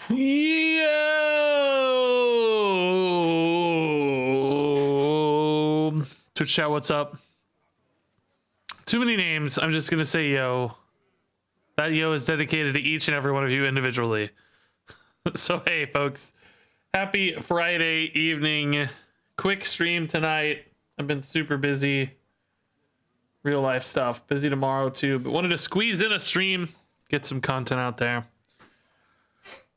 Yo! Twitch chat, what's up? Too many names. I'm just going to say yo. That yo is dedicated to each and every one of you individually. So, hey, folks. Happy Friday evening. Quick stream tonight. I've been super busy. Real life stuff. Busy tomorrow, too. But wanted to squeeze in a stream. Get some content out there.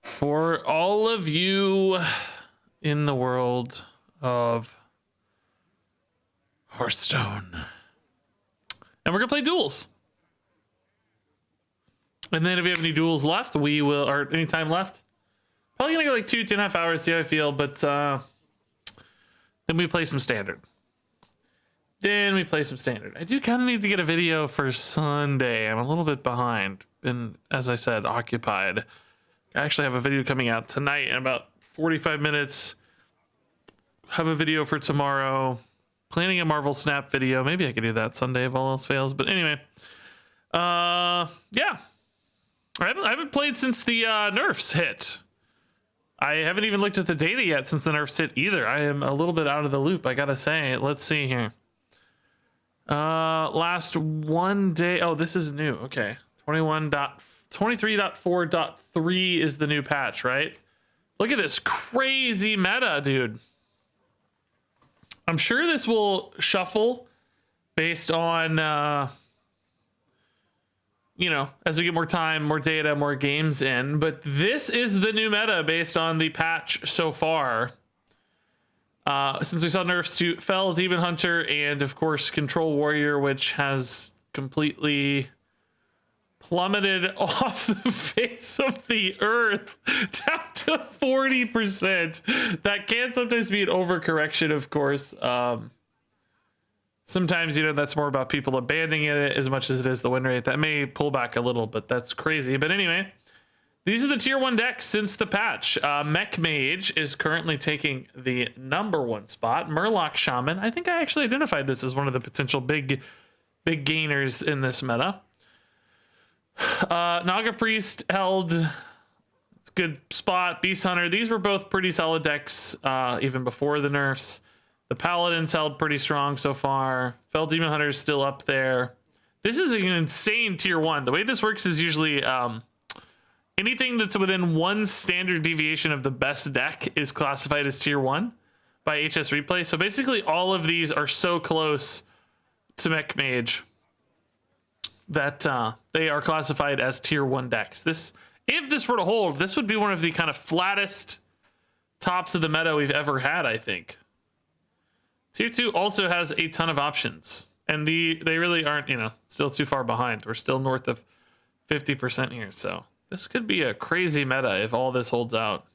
For all of you in the world of Hearthstone. And we're going to play Duels. And then if you have any Duels left, we will, or any time left, probably going to go like 2.5 hours, see how I feel. But then we play some Standard. I do kind of need to get a video for Sunday. I'm a little bit behind. Been, as I said, occupied. I actually have a video coming out tonight in about 45 minutes. Have a video for tomorrow. Planning a Marvel Snap video. Maybe I could do that Sunday if all else fails. But anyway, yeah. I haven't played since the nerfs hit. I haven't even looked at the data yet since the nerfs hit either. I am a little bit out of the loop, I gotta say. Let's see here. Last one day. Oh, this is new. Okay. 23.4.3 is the new patch, right? Look at this crazy meta, dude. I'm sure this will shuffle based on, you know, as we get more time, more data, more games in. But this is the new meta based on the patch so far. Since we saw nerfs to Fell, Demon Hunter, and of course Control Warrior, which has completely plummeted off the face of the earth down to 40%. That can sometimes be an overcorrection, of course. Sometimes, you know, that's more about people abandoning it as much as it is the win rate. That may pull back a little, but that's crazy. But anyway, these are the tier 1 decks since the patch. Mech Mage is currently taking the #1 spot. Murloc Shaman. I think I actually identified this as one of the potential big gainers in this meta. Naga Priest held. It's a good spot. Beast Hunter. These were both pretty solid decks even before the nerfs. The Paladins held pretty strong so far. Fell Demon Hunter is still up there. This is an insane tier 1. The way this works is usually anything that's within one standard deviation of the best deck is classified as tier 1 by HS Replay. So basically all of these are so close to Mech Mage that they are classified as tier 1 decks. If this were to hold, this would be one of the kind of flattest tops of the meta we've ever had, I think. Tier 2 also has a ton of options, and they really aren't, you know, still too far behind. We're still north of 50% here, so this could be a crazy meta if all this holds out.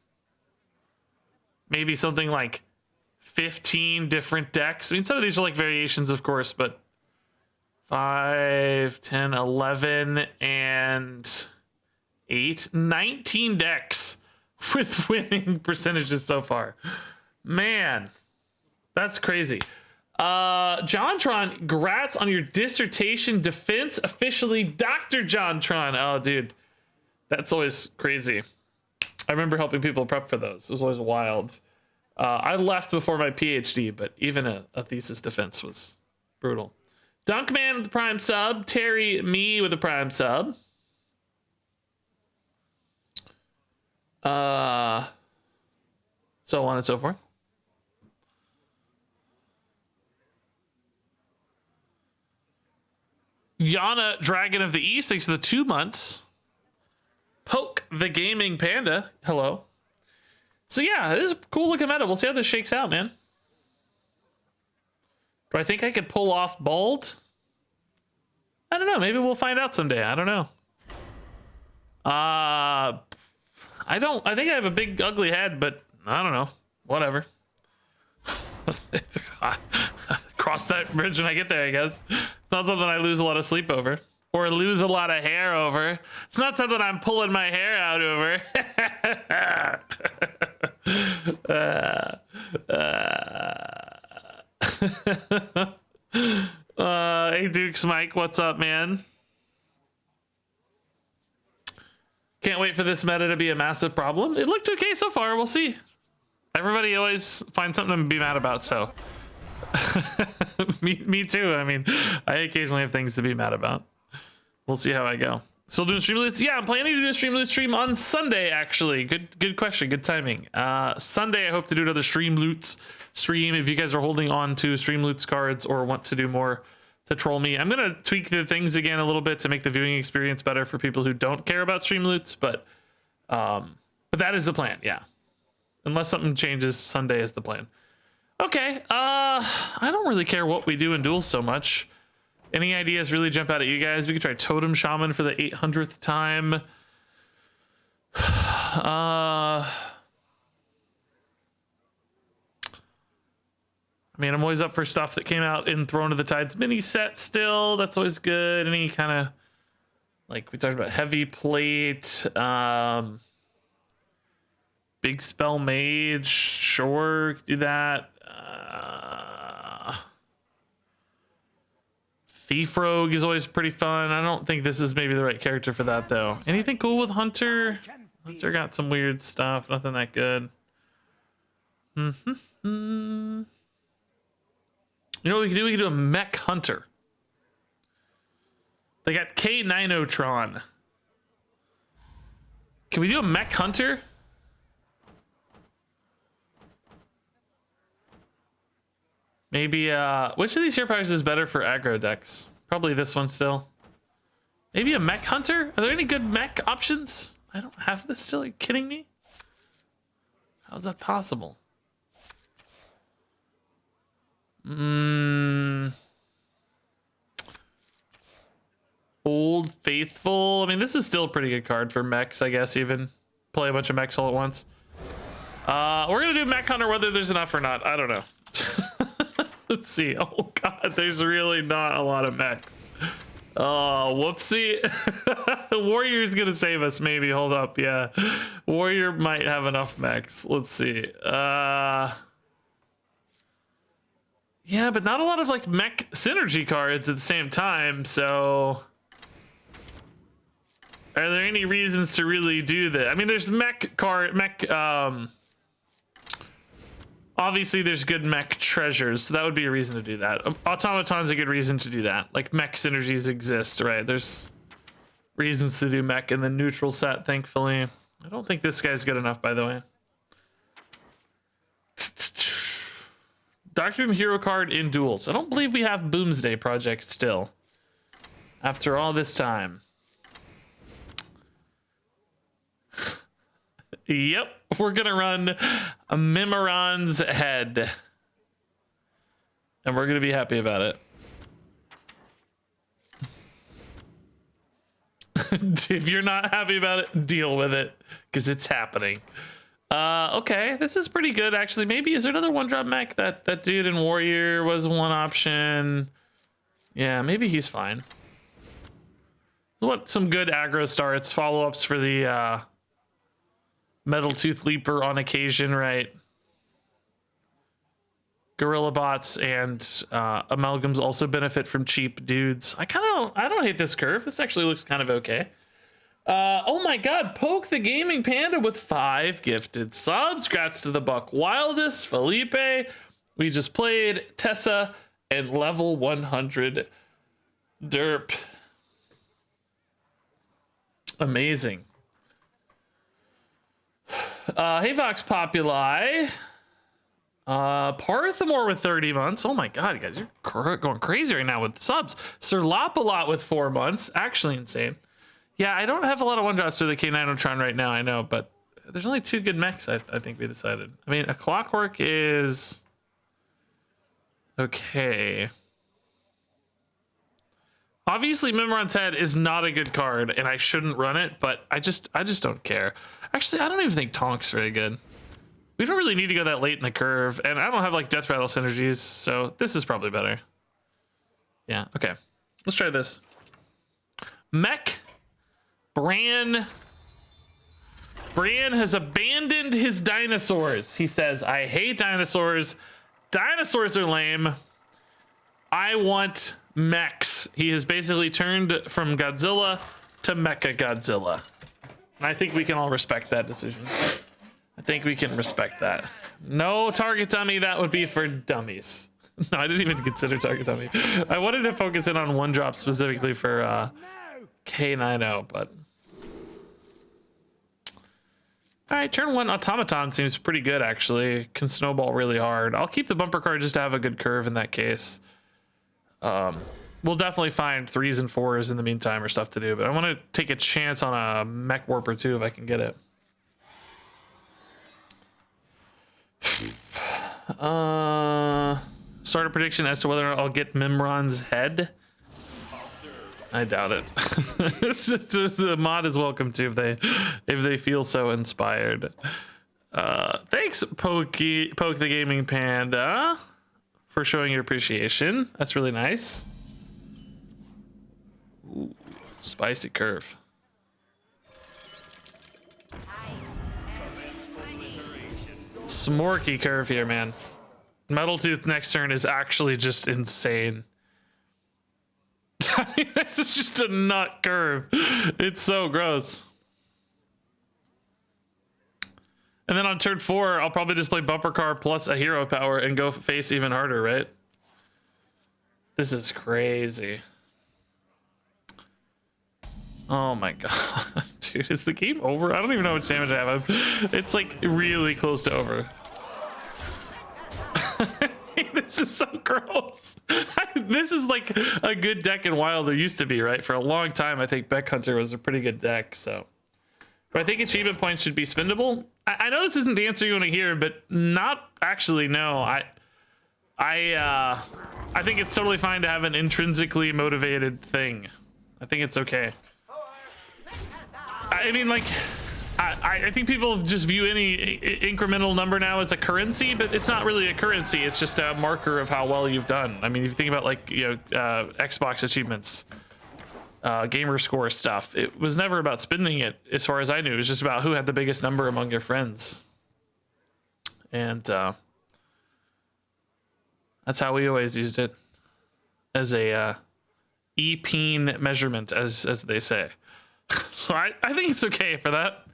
Maybe something like 15 different decks. I mean, some of these are like variations, of course, but 5, 10, 11, and 8, 19 decks with winning percentages so far. Man, that's crazy. JonTron, congrats on your dissertation defense officially. Dr. JonTron. Oh, dude, that's always crazy. I remember helping people prep for those. It was always wild. I left before my PhD, but even a thesis defense was brutal. Dunkman with the Prime sub. Terry Me with the Prime sub. So on and so forth. Yana Dragon of the East, thanks for the 2 months. Poke the Gaming Panda, hello. So yeah, this is a cool looking meta. We'll see how this shakes out, man. Do I think I could pull off bald? I don't know. Maybe we'll find out someday. I don't know. I think I have a big ugly head, but I don't know. Whatever. Cross that bridge when I get there, I guess. It's not something I lose a lot of sleep over. Or lose a lot of hair over. It's not something I'm pulling my hair out over. Hey Dukes Mike, what's up, man? Can't wait for this this meta to be a massive problem. It looked okay so far. We'll see. Everybody always finds something to be mad about, so. me too. I mean, I occasionally have things to be mad about. We'll see how I go. Still doing stream loots? Yeah, I'm planning to do a stream loot stream on Sunday, actually. Good question. Good timing. Sunday, I hope to do another stream loots stream. If you guys are holding on to stream loots cards or want to do more to troll me, I'm going to tweak the things again a little bit to make the viewing experience better for people who don't care about stream loots. But that is the plan. Yeah. Unless something changes, Sunday is the plan. Okay. I don't really care what we do in duels so much. Any ideas really jump out at you guys? We could try Totem Shaman for the 800th time. I mean, I'm always up for stuff that came out in Throne of the Tides mini set still. That's always good. Any kind of, like we talked about, heavy plate, big spell mage. Sure, do that. Thief Rogue is always pretty fun. I don't think this is maybe the right character for that, though. Anything cool with Hunter? Hunter got some weird stuff. Nothing that good. You know what we can do? We can do a Mech Hunter. They got K9otron. Can we do a Mech Hunter? Maybe, which of these hero powers is better for aggro decks? Probably this one still. Maybe a Mech Hunter? Are there any good mech options? I don't have this still. Are you kidding me? How's that possible? Old Faithful. I mean, this is still a pretty good card for mechs, I guess, even. Play a bunch of mechs all at once. We're going to do Mech Hunter whether there's enough or not. I don't know. Let's see. Oh god, there's really not a lot of mechs. Oh, whoopsie. The Warrior's gonna save us, maybe. Hold up, yeah. Warrior might have enough mechs. Let's see. Yeah, but not a lot of like mech synergy cards at the same time, so are there any reasons to really do that? I mean, there's obviously, there's good mech treasures, so that would be a reason to do that. Automaton's a good reason to do that. Like, mech synergies exist, right? There's reasons to do mech in the neutral set, thankfully. I don't think this guy's good enough, by the way. Dr. Boom hero card in duels. I don't believe we have Boomsday Project still. After all this time. Yep, we're gonna run a Mimiron's head. And we're gonna be happy about it. If you're not happy about it, deal with it, because it's happening. Okay, this is pretty good, actually. Maybe, is there another one-drop mech? That dude in Warrior was one option. Yeah, maybe he's fine. What some good aggro starts, follow-ups for the Metal Tooth Leaper on occasion, right? Gorilla Bots and Amalgams also benefit from cheap dudes. I don't hate this curve. This actually looks kind of okay. Oh my god, Poke the Gaming Panda with 5 gifted subs. Congrats to the Buck Wildest, Felipe. We just played Tessa and level 100 Derp. Amazing. Hey Vox Populi. Parthamore with 30 months. Oh my god, guys, you're going crazy right now with the subs. Sir Lop-a-Lot with 4 months. Actually insane. Yeah, I don't have a lot of one-drops to the K9otron right now, I know, but there's only 2 good mechs, I think we decided. I mean, a Clockwork is okay. Obviously, Mimiron's Head is not a good card, and I shouldn't run it, but I just don't care. Actually, I don't even think Tonk's very good. We don't really need to go that late in the curve, and I don't have like Death Rattle synergies, so this is probably better. Yeah, okay. Let's try this. Mech Bran has abandoned his dinosaurs. He says, I hate dinosaurs. Dinosaurs are lame. I want mechs. He has basically turned from Godzilla to Mecha Godzilla. And I think we can all respect that decision. I think we can respect that. No target dummy, that would be for dummies. No, I didn't even consider target dummy. I wanted to focus in on one drop specifically for K90, but... Alright, turn 1 Automaton seems pretty good, actually. Can snowball really hard. I'll keep the bumper card just to have a good curve in that case. We'll definitely find 3s and 4s in the meantime or stuff to do, but I want to take a chance on a mech warper too if I can get it. Start a prediction as to whether or not I'll get Mimiron's head. I doubt it. It's just a mod is welcome to if they feel so inspired. Thanks, Poke the Gaming Panda, for showing your appreciation. That's really nice. Ooh, spicy curve. Smorky curve here, man. Metal Tooth next turn is actually just insane. I mean, this is just a nut curve. It's so gross. And then on turn 4, I'll probably just play bumper car plus a hero power and go face even harder, right? This is crazy. Oh my god. Dude, is the game over? I don't even know how much damage I have. It's like really close to over. This is so gross. This is like a good deck in Wild. There used to be, right? For a long time, I think Beck Hunter was a pretty good deck, so... But I think achievement points should be spendable. I know this isn't the answer you want to hear, but not actually, no. I think it's totally fine to have an intrinsically motivated thing. I think it's okay. I mean, like, I think people just view any incremental number now as a currency, but it's not really a currency. It's just a marker of how well you've done. I mean, if you think about, like, you know, Xbox achievements, gamer score stuff, it was never about spending it, as far as I knew. It was just about who had the biggest number among your friends. And that's how we always used it, as a e-peen measurement, as they say. So I think it's okay for that.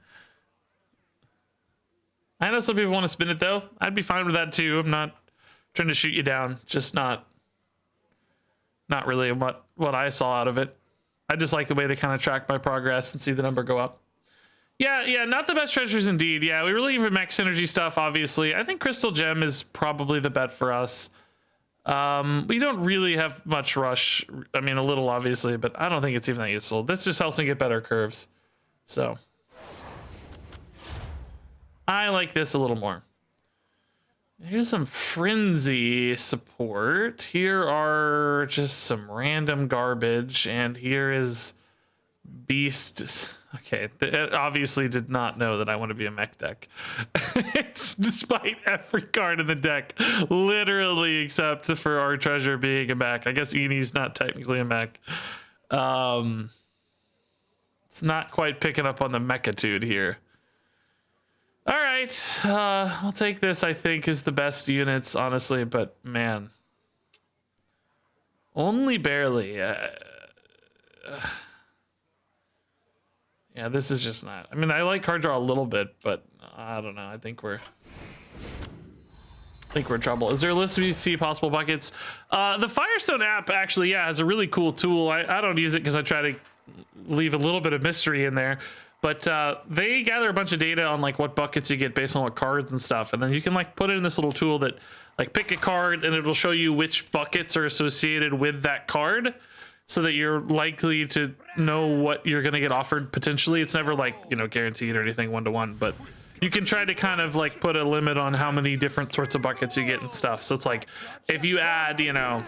I know some people want to spin it though. I'd be fine with that too. I'm not trying to shoot you down, just not really what I saw out of it. I just like the way they kind of track my progress and see the number go up. Yeah, not the best treasures indeed. Yeah, we really even max synergy stuff, obviously. I think Crystal Gem is probably the bet for us. We don't really have much rush. I mean, a little, obviously, but I don't think it's even that useful. This just helps me get better curves. So I like this a little more. Here's some frenzy support. Here are just some random garbage, and here is beast. Okay, it obviously did not know that I want to be a mech deck. It's despite every card in the deck, literally, except for our treasure being a mech. I guess Eni's not technically a mech. It's not quite picking up on the mechatude here. All right, we'll take this. I think is the best units, honestly, but man, only barely. Yeah, this is just not. I mean, I like card draw a little bit, but I don't know. I think we're in trouble. Is there a list of UC possible buckets? The Firestone app actually, yeah, has a really cool tool. I don't use it because I try to leave a little bit of mystery in there. But they gather a bunch of data on like what buckets you get based on what cards and stuff, and then you can like put it in this little tool that like pick a card and it will show you which buckets are associated with that card, so that you're likely to know what you're going to get offered potentially. It's never like, you know, guaranteed or anything one-to-one, but you can try to kind of like put a limit on how many different sorts of buckets you get and stuff. So it's like, if you add, you know,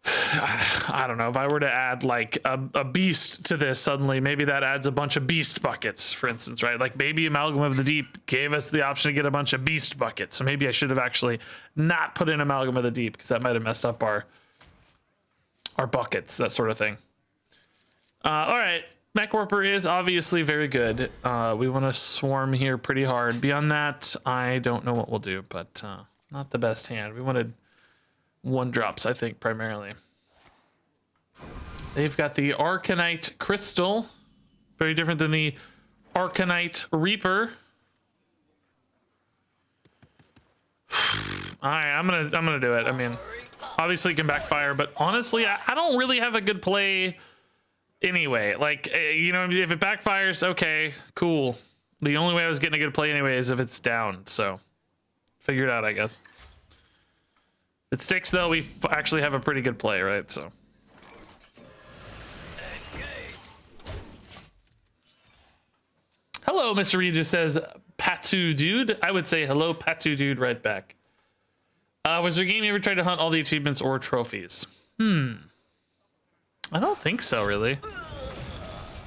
I don't know, if I were to add like a beast to this, suddenly maybe that adds a bunch of beast buckets, for instance, right? Like maybe Amalgam of the Deep gave us the option to get a bunch of beast buckets. So maybe I should have actually not put in Amalgam of the Deep, because that might have messed up our buckets, that sort of thing. All right, Mech Warper is obviously very good. We want to swarm here pretty hard. Beyond that, I don't know what we'll do, but not the best hand. We wanted 1-drops, I think, primarily. They've got the Arcanite Crystal, Very different than the Arcanite Reaper. All right, I'm gonna do it. I mean, obviously it can backfire, but honestly, I don't really have a good play anyway. Like, you know, if it backfires, okay, cool. The only way I was getting a good play anyway is if it's down. So figure it out, I guess. If it sticks though, we actually have a pretty good play, right? So. Hello, Mr. Regis says, Patu dude. I would say hello, Patu dude, right back. Was there a game you ever tried to hunt all the achievements or trophies? I don't think so, really.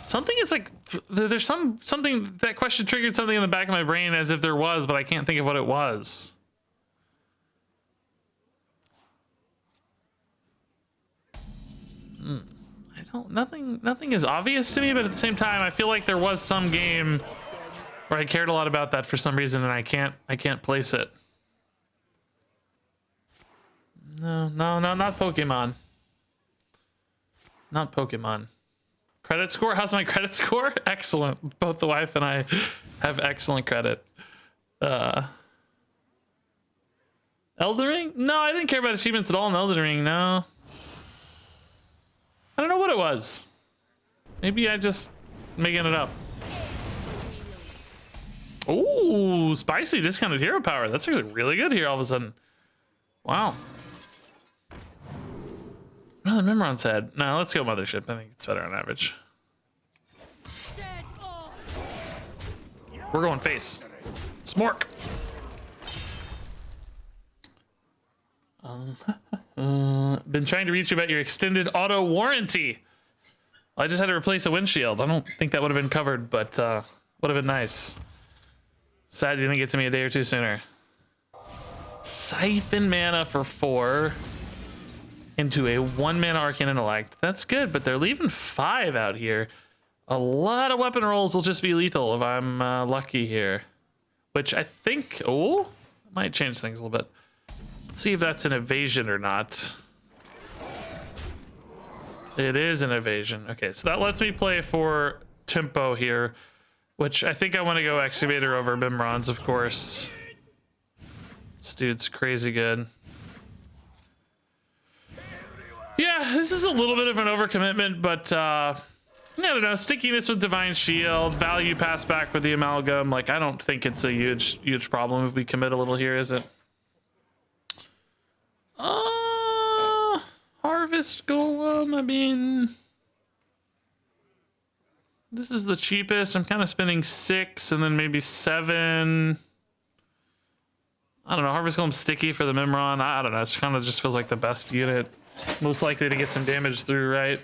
Something is like, there's something, that question triggered something in the back of my brain as if there was, but I can't think of what it was. Nothing is obvious to me, but at the same time, I feel like there was some game where I cared a lot about that for some reason, and I can't place it. No, not Pokemon. Not Pokemon. Credit score? How's my credit score? Excellent. Both the wife and I have excellent credit. Elden Ring? No, I didn't care about achievements at all in Elden Ring, no. I don't know what it was. Maybe I just making it up. Ooh, spicy discounted hero power. That's actually really good here all of a sudden. Wow. Another Mimiron's head. No, let's go Mothership. I think it's better on average. We're going face. Smork. Been trying to reach you about your extended auto warranty. I just had to replace a windshield. I don't think that would have been covered, but would have been nice. Sad you didn't get to me a day or two sooner. Siphon mana for 4 into a 1-mana Arcane Intellect. That's good, but they're leaving 5 out here. A lot of weapon rolls will just be lethal if I'm lucky here. Which I think, oh, might change things a little bit. Let's see if that's an evasion or not. It is an evasion. Okay, so that lets me play for tempo here, which I think I want to go Excavator over Mimiron's, of course. This dude's crazy good. Yeah, this is a little bit of an overcommitment, but I don't know. Stickiness with Divine Shield, value pass back with the Amalgam. Like, I don't think it's a huge problem if we commit a little here, is it? Harvest Golem, I mean, this is the cheapest. I'm kind of spending 6 and then maybe 7. I don't know. Harvest Golem's sticky for the Mimiron. I don't know. It kind of just feels like the best unit. Most likely to get some damage through, right?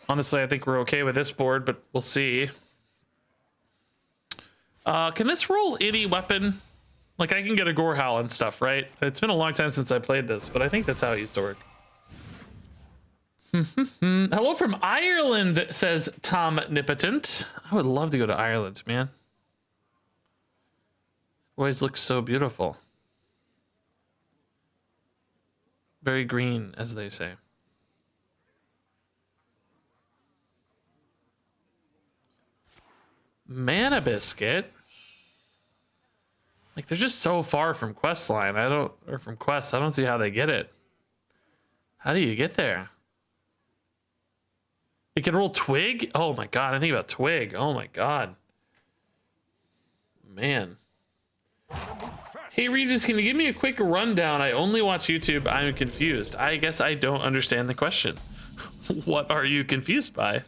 Honestly, I think we're okay with this board, but we'll see. Can this roll any weapon? Like, I can get a Gorehowl and stuff, right? It's been a long time since I played this, but I think that's how it used to work. Hello from Ireland, says Tom Nipotent. I would love to go to Ireland, man. Always looks so beautiful. Very green, as they say. Mana Biscuit? Like, they're just so far from Questline. Or from Quest. I don't see how they get it. How do you get there? It can roll Twig? Oh my god, I think about Twig. Oh my god. Man. Hey Regis, can you give me a quick rundown? I only watch YouTube. I'm confused. I guess I don't understand the question. What are you confused by?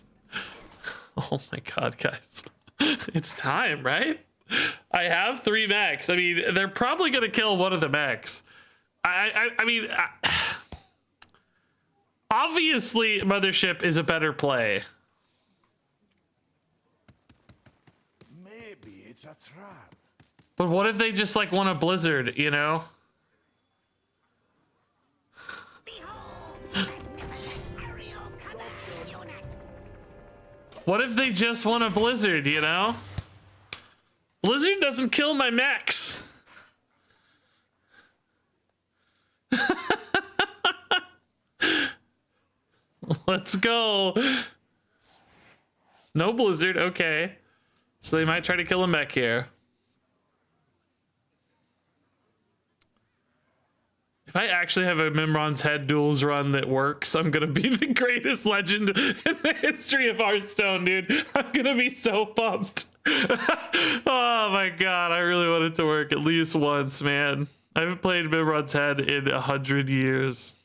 Oh my god, guys. It's time, right? I have 3 mechs. I mean, they're probably gonna kill one of the mechs. I mean, obviously Mothership is a better play. Maybe it's a trap. But what if they just like want a blizzard, you know? What if they just want a blizzard, you know? Blizzard doesn't kill my mechs. Let's go. No blizzard, okay. So they might try to kill a mech here. If I actually have a Mimiron's Head Duels run that works, I'm gonna be the greatest legend in the history of Hearthstone, dude. I'm gonna be so pumped. Oh my god, I really want it to work at least once, man. I haven't played Mimiron's Head in 100 years.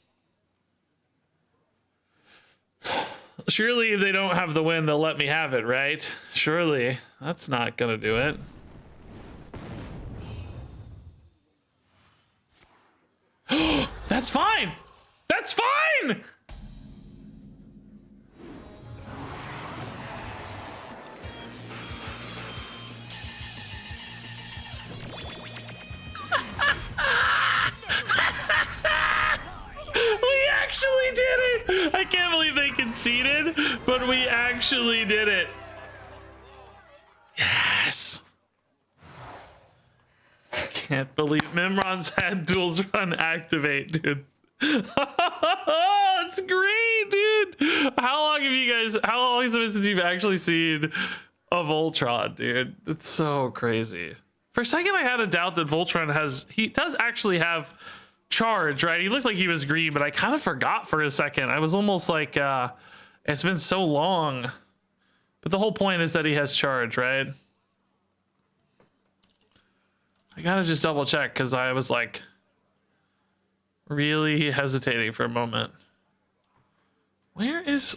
Surely if they don't have the win, they'll let me have it, right? Surely. That's not gonna do it. That's fine! That's fine! We actually did it! I can't believe they conceded, but we actually did it. Yes! I can't believe Mimiron's Head Duels run activate, dude. That's great, dude. How long has it been since you've actually seen a Voltron, dude? It's so crazy. For a second, I had a doubt that Voltron he does actually have charge, right? He looked like he was green, but I kind of forgot for a second. I was almost like, it's been so long. But the whole point is that he has charge, right? I gotta just double check because I was like really hesitating for a moment. Where is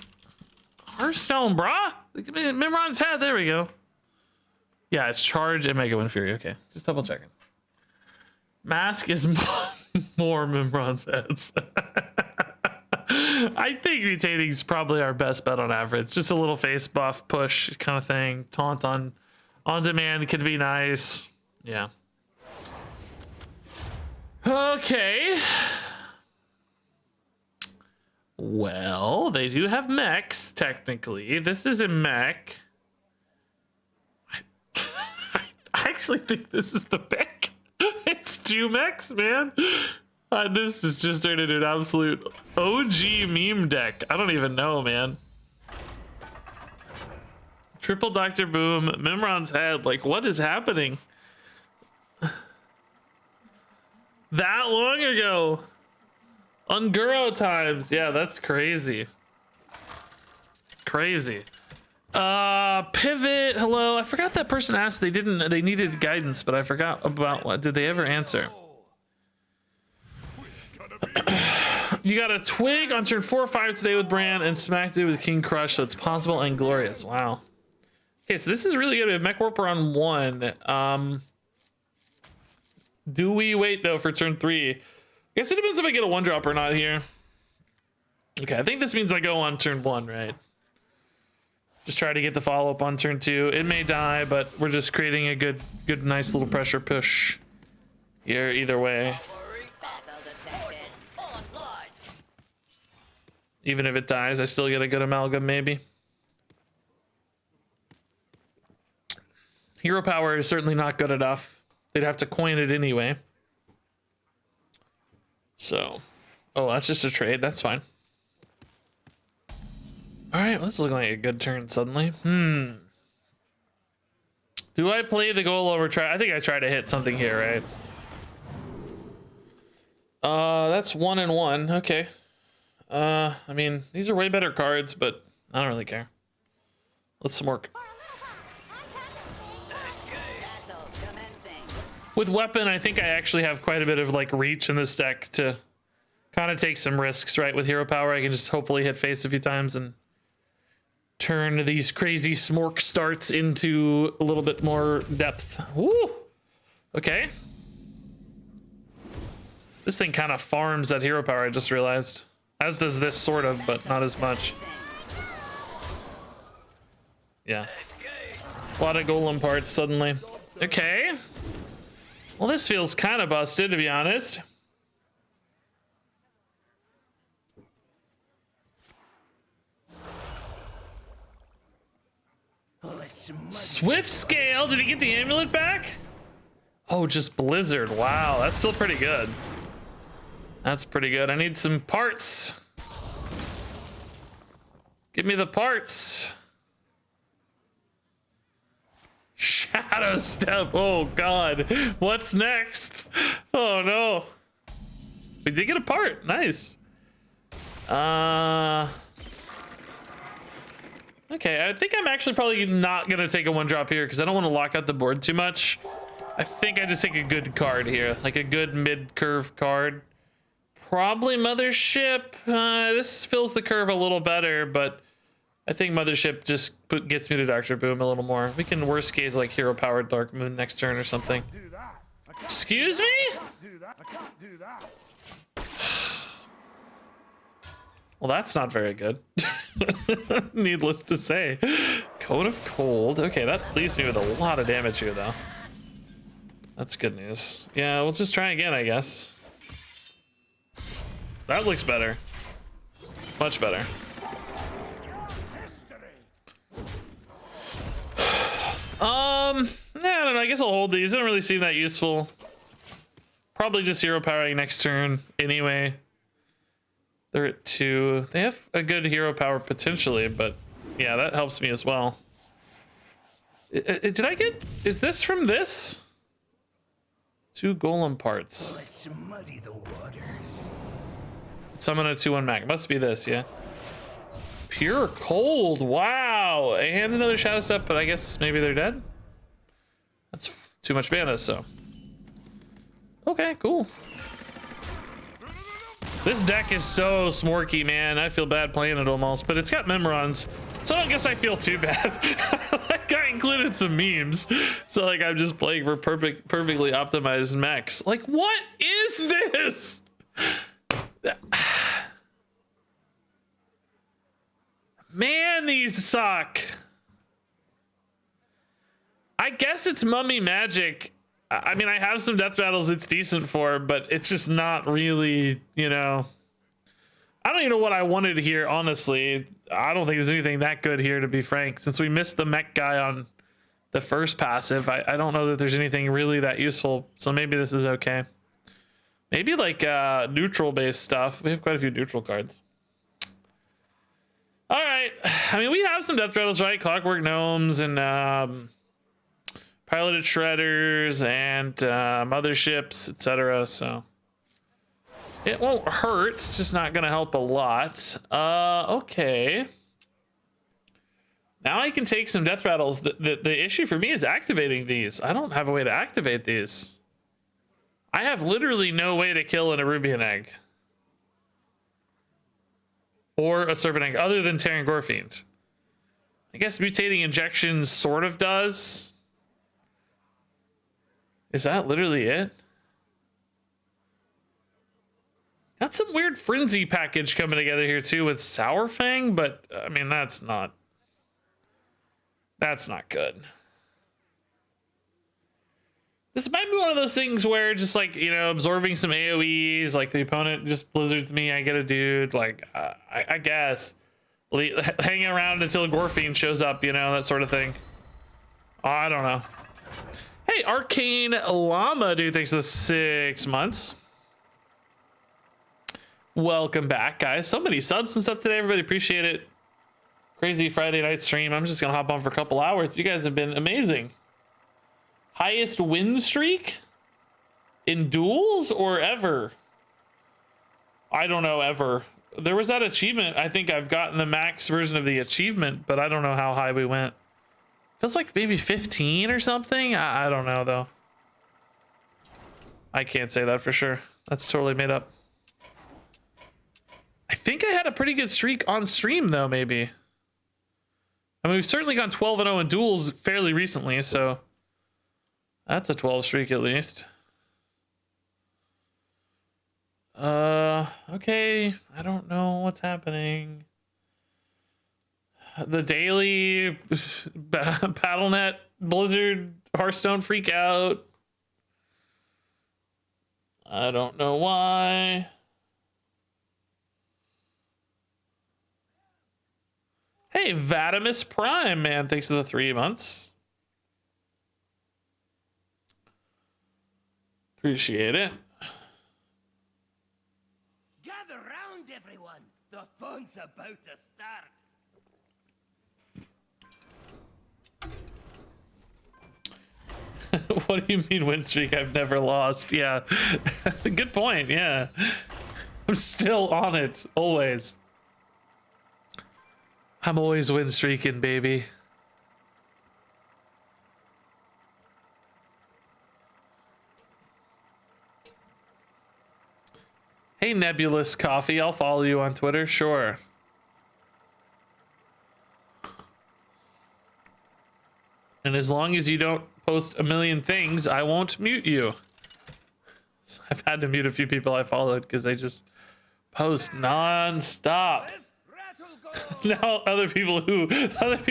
Hearthstone, brah? Mimiron's Head, there we go. Yeah, it's charge and Mega Wind Fury. Okay, just double checking. Mask is more Mimiron's Heads. I think mutating is probably our best bet on average. Just a little face buff push kind of thing. Taunt on demand could be nice. Yeah. Okay. Well, they do have mechs, technically. This is a mech. I actually think this is the mech. It's 2 mechs, man. This is just turned into an absolute OG meme deck. I don't even know, man. Triple Dr. Boom, Mimiron's Head. Like, what is happening? That long ago. Unguro times. Yeah, that's crazy. Crazy. Pivot. Hello. I forgot that person asked. They needed guidance, but I forgot about what. Did they ever answer? You got a twig on turn 4 or 5 today with Bran and smacked it with King Crush, so it's possible and glorious. Wow. Okay, so this is really good. We have Mech Warper on 1. Do we wait though for turn 3? I guess it depends if I get a 1-drop or not here. Okay, I think this means I go on turn 1, right? Just try to get the follow-up on turn 2. It may die, but we're just creating a good, nice little pressure push here either way. Even if it dies, I still get a good amalgam, maybe. Hero power is certainly not good enough. They'd have to coin it anyway. So, oh, that's just a trade. That's fine. All right, well, this is looking like a good turn suddenly. Do I play the goal over try? I think I try to hit something here, right? That's 1 and 1. Okay. I mean, these are way better cards, but I don't really care. Let's smork. With weapon, I think I actually have quite a bit of like reach in this deck to kind of take some risks, right? With hero power, I can just hopefully hit face a few times and turn these crazy smork starts into a little bit more depth. Woo! Okay. This thing kind of farms that hero power, I just realized. As does this, sort of, but not as much. Yeah. A lot of golem parts suddenly. Okay. Well, this feels kind of busted, to be honest. Swift Scale. Did he get the amulet back? Oh, just Blizzard. Wow, that's still pretty good. That's pretty good. I need some parts. Give me the parts. Shadow Step. Oh god. What's next? Oh no. We did get a part. Nice. Okay, I think I'm actually probably not gonna take a one drop here because I don't want to lock out the board too much. I think I just take a good card here, like a good mid curve card. Probably Mothership. This fills the curve a little better, but I think Mothership just gets me to Doctor Boom a little more. We can worst case like Hero Powered Dark Moon next turn or something. Excuse me? Well, that's not very good. Needless to say. Cone of Cold. Okay, that leaves me with a lot of damage here, though. That's good news. Yeah, we'll just try again, I guess. That looks better. Much better. I don't know. I guess I'll hold these. They don't really seem that useful. Probably just hero powering next turn anyway. They're at 2. They have a good hero power potentially, but yeah, that helps me as well. Did I get... Is this from this? 2 golem parts. Let's muddy the waters. Summon a 2/1 Mac. Must be this, yeah. Pure Cold. Wow. And another Shadow Step, but I guess maybe they're dead. That's too much mana, so. Okay, cool. This deck is so smorky, man. I feel bad playing it almost, but it's got Mimirons, so I guess I feel too bad. Like I included some memes, so like I'm just playing for perfectly optimized mechs. Like, what is this? Man, these suck. I guess it's Mummy Magic. I mean, I have some death battles it's decent for, but it's just not really, you know. I don't even know what I wanted here, honestly. I don't think there's anything that good here, to be frank. Since we missed the mech guy on the first passive, I don't know that there's anything really that useful. So maybe this is okay. Maybe like neutral-based stuff. We have quite a few neutral cards. All right. I mean, we have some death battles, right? Clockwork Gnomes and... piloted shredders and motherships, etc. So it won't hurt. It's just not gonna help a lot. Okay. Now I can take some death rattles. The issue for me is activating these. I don't have a way to activate these. I have literally no way to kill an Arubian Egg. Or a Serpent Egg other than Terran Gorefiend. I guess mutating injections sort of does. Is that literally it? Got some weird frenzy package coming together here too with Sour Fang, but I mean that's not good. This might be one of those things where just like, you know, absorbing some AoEs, like the opponent just blizzards me, I get a dude, like I guess hanging around until Gorefiend shows up, you know, that sort of thing. Oh, I don't know. Hey, Arcane Llama, dude, thanks for the 6 months. Welcome back, guys. So many subs and stuff today. Everybody appreciate it. Crazy Friday night stream. I'm just going to hop on for a couple hours. You guys have been amazing. Highest win streak in duels or ever? I don't know, ever. There was that achievement. I think I've gotten the max version of the achievement, but I don't know how high we went. Feels like maybe 15 or something. I don't know though. I can't say that for sure. That's totally made up. I think I had a pretty good streak on stream though, maybe. I mean, we've certainly gone 12-0 in duels fairly recently, so that's a 12 streak at least. Okay. I don't know what's happening. The daily BattleNet Blizzard Hearthstone freak out. I don't know why. Hey, Vatimus Prime, man. Thanks for the 3 months. Appreciate it. Gather round, everyone. The fun's about to start. What do you mean win streak? I've never lost. Yeah. Good point. Yeah. I'm still on it. Always. I'm always win streaking, baby. Hey, Nebulous Coffee. I'll follow you on Twitter. Sure. And as long as you don't post a million things, I won't mute you. So I've had to mute a few people I followed because they just post non-stop. Now other people who have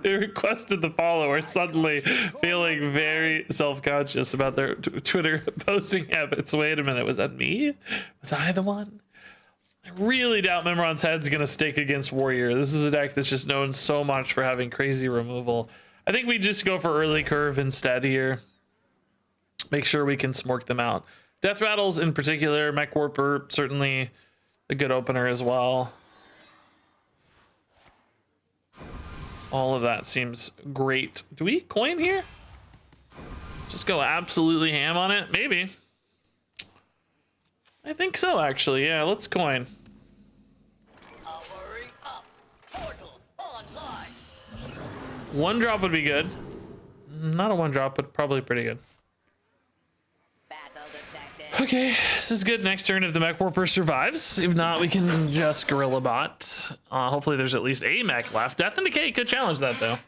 requested the follow are suddenly feeling very self-conscious about their Twitter posting habits. Wait a minute, was that me? Was I the one? I really doubt Mimiron's head's gonna stick against Warrior. This is a deck that's just known so much for having crazy removal. I think we just go for early curve instead here. Make sure we can smork them out. Death Rattles in particular, Mech Warper, certainly a good opener as well. All of that seems great. Do we coin here? Just go absolutely ham on it? Maybe. I think so, actually. Yeah, let's coin. One drop would be good. Not a one drop, but probably pretty good. Okay, this is good. Next turn if the Mech Warper survives. If not, we can just Gorilla Bot. Hopefully there's at least a mech left. Death and Decay could challenge that, though.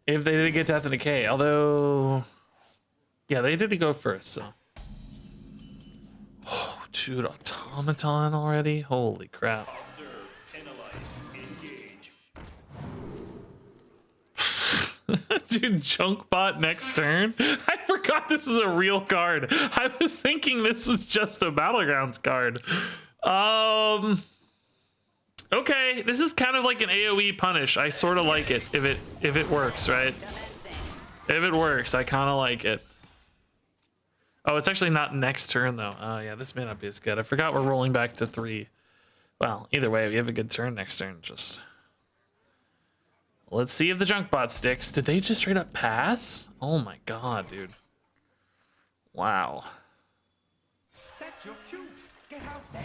If they did get Death and Decay. Although... yeah, they did go first, so... oh, dude, Automaton already? Holy crap. Dude, Junk Bot next turn? I forgot this is a real card. I was thinking this was just a Battlegrounds card. Okay, this is kind of like an AoE punish. I sort of like it if it works, right? If it works, I kind of like it. Oh, it's actually not next turn though. Oh yeah, this may not be as good. I forgot we're rolling back to 3. Well, either way, we have a good turn next turn. Just let's see if the Junk Bot sticks. Did they just straight up pass? Oh my god, dude. Wow. That's your cue. Get out there.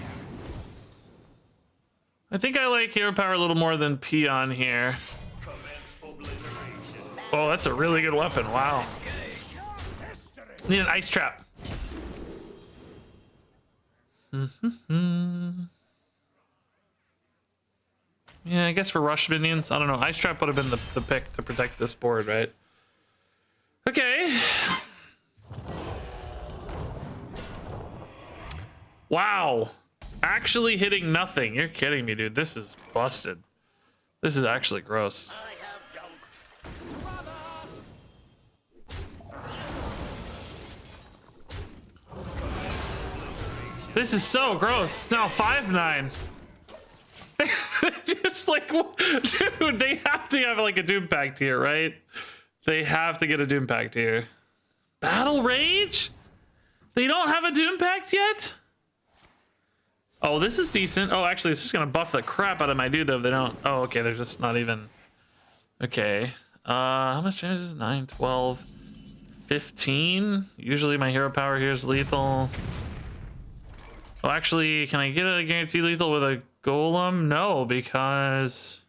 I think I like Hero Power a little more than Peon here. Oh, that's a really good weapon. Wow. Need an Ice Trap. Yeah, I guess for rush minions, I don't know. Ice Trap would have been the pick to protect this board, right? Okay. Wow. Actually hitting nothing. You're kidding me, dude. This is busted. This is actually gross. This is so gross. Now 5-9. Just like, dude, they have to have like a Doom Pact here, right? They have to get a Doom Pact here. Battle Rage? They don't have a Doom Pact yet? Oh, this is decent. Oh, actually, it's just gonna buff the crap out of my dude, though, if they don't. Oh, okay, they're just not even. Okay. How much damage is it? 9, 12, 15? Usually my hero power here is lethal. Oh, actually, can I get a guaranteed lethal with a golem? No, because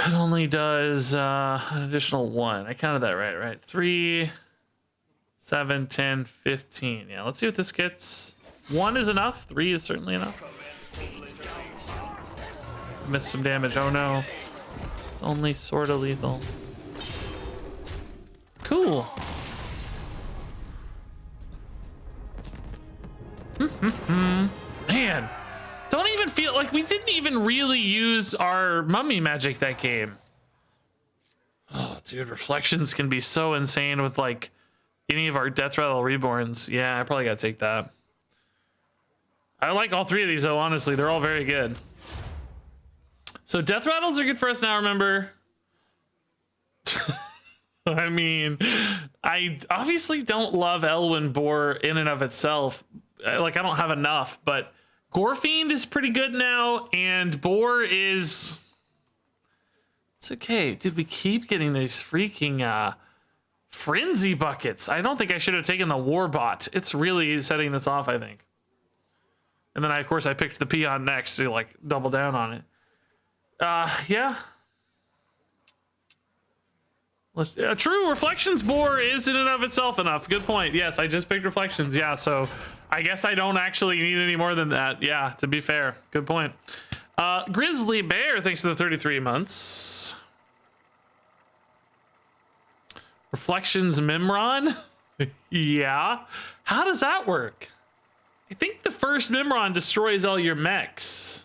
it only does an additional 1. I counted that right? 3, 7, 10, 15. Yeah, let's see what this gets. 1 is enough. 3 is certainly enough. Missed some damage. Oh no. It's only sort of lethal. Cool. Man, don't even feel like we didn't even really use our mummy magic that game. Oh, dude, reflections can be so insane with like any of our Death Rattle Reborns. Yeah, I probably gotta take that. I like all 3 of these though, honestly. They're all very good. So Death Rattles are good for us now, remember? I mean, I obviously don't love Elwyn Boar in and of itself. Like, I don't have enough, but Gorefiend is pretty good now, and Boar is It's okay, dude. We keep getting these freaking frenzy buckets. I don't think I should have taken the war bot. It's really setting this off, I think. And then of course I picked the peon next to like double down on it. Yeah. True, Reflections Boar is in and of itself enough. Good point. Yes, I just picked Reflections. Yeah, so I guess I don't actually need any more than that. Yeah, to be fair. Good point. Grizzly Bear, thanks for the 33 months. Reflections Mimiron? Yeah. How does that work? I think the first Mimiron destroys all your mechs.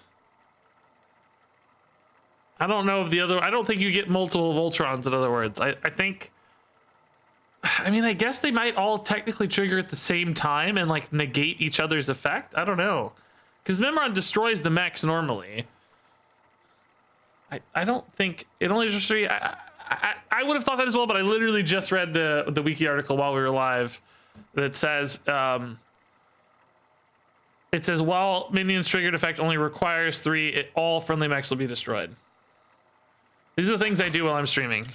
I don't know if the other... I don't think you get multiple Voltrons, in other words. I think... I mean, I guess they might all technically trigger at the same time and, like, negate each other's effect. I don't know. Because Mimiron destroys the mechs normally. I don't think... It only destroys... I would have thought that as well, but I literally just read the wiki article while we were live that says... it says, while minions triggered effect only requires 3, all friendly mechs will be destroyed. These are the things I do while I'm streaming.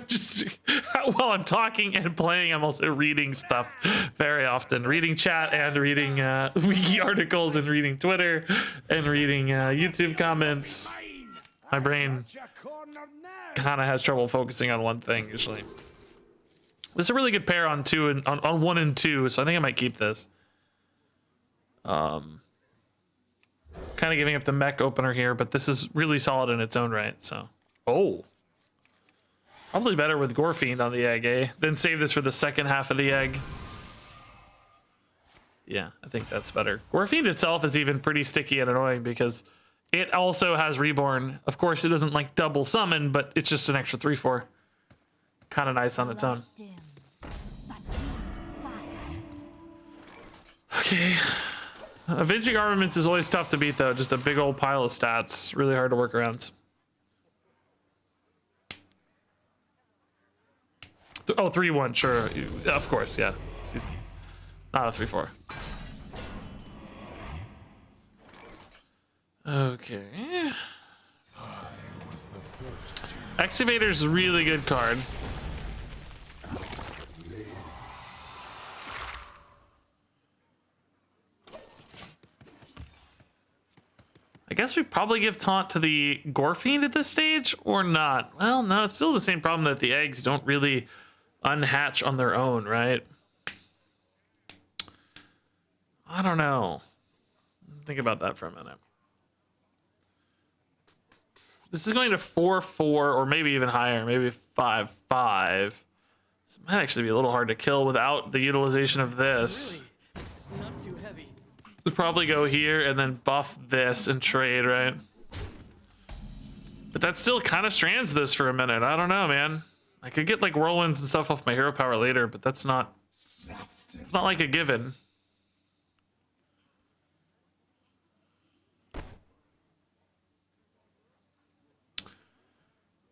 Just while I'm talking and playing, I'm also reading stuff very often. Reading chat and reading wiki articles and reading Twitter and reading YouTube comments. My brain kind of has trouble focusing on one thing usually. This is a really good pair on 1 and 2, so I think I might keep this. Kind of giving up the mech opener here, but this is really solid in its own right. So, probably better with Gorefiend on the egg, eh? Then save this for the second half of the egg. Yeah, I think that's better. Gorefiend itself is even pretty sticky and annoying because it also has Reborn. Of course, it doesn't like double summon, but it's just an extra 3/4. Kind of nice on its own. Okay. Avenging Armaments is always tough to beat, though. Just a big old pile of stats. Really hard to work around. Oh, 3/1, sure. Of course, yeah. Excuse me. Not a 3/4. Okay. Excavator's a really good card. I guess we probably give taunt to the Gorefiend at this stage, or not. Well, no, it's still the same problem that the eggs don't really unhatch on their own, right? I don't know. Think about that for a minute. This is going to 4/4, or maybe even higher, maybe 5/5. This might actually be a little hard to kill without the utilization of this. Really? It's not too heavy. We'd probably go here and then buff this and trade, right? But that still kind of strands this for a minute. I don't know, man. I could get like whirlwinds and stuff off my hero power later, but that's not... It's not like a given.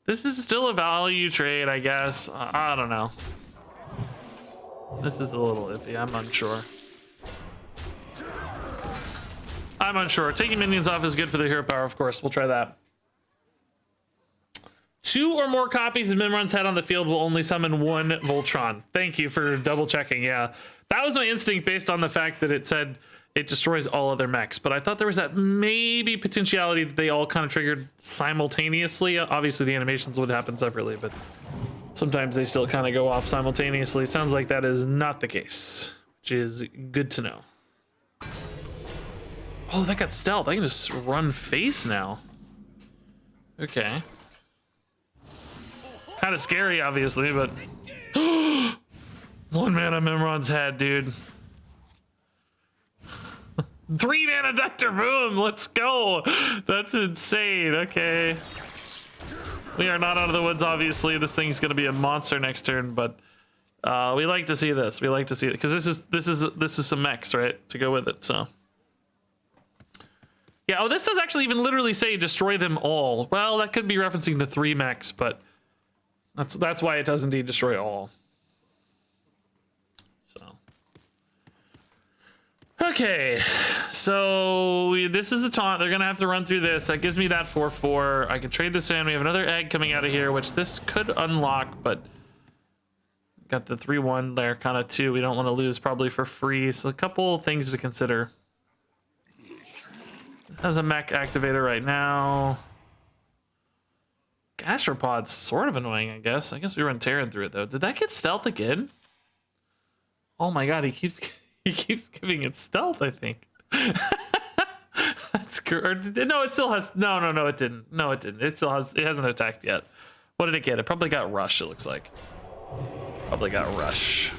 This is still a value trade, I guess. I don't know. This is a little iffy. I'm unsure. Taking minions off is good for the hero power, of course. We'll try that. 2 or more copies of Mimiron's head on the field will only summon 1 Voltron. Thank you for double checking. Yeah, that was my instinct based on the fact that it said it destroys all other mechs. But I thought there was that maybe potentiality that they all kind of triggered simultaneously. Obviously, the animations would happen separately, but sometimes they still kind of go off simultaneously. Sounds like that is not the case, which is good to know. Oh, that got stealth. I can just run face now. Okay. Kind of scary, obviously, but... 1 mana Mimiron's head, dude. 3 mana Dr. Boom, let's go. That's insane, okay. We are not out of the woods, obviously. This thing's gonna be a monster next turn, but we like to see this. We like to see it, because this is some mechs, right? To go with it, so... Yeah, oh, this does actually even literally say destroy them all. Well, that could be referencing the 3 mechs, but that's why it does indeed destroy all. So Okay, so this is a taunt. They're gonna have to run through this. That gives me that 4/4. I can trade this in. We have another egg coming out of here, which this could unlock, but got the 3/1 there, kind of too. We don't want to lose probably for free. So a couple things to consider. This has a mech activator right now. Gastropod's sort of annoying, I guess. I guess we run Terran through it though. Did that get stealth again? Oh my god, he keeps giving it stealth, I think. That's good. No, it still has. No, it didn't. No, it didn't. It still has. It hasn't attacked yet. What did it get? It probably got rush. It looks like. Probably got rush.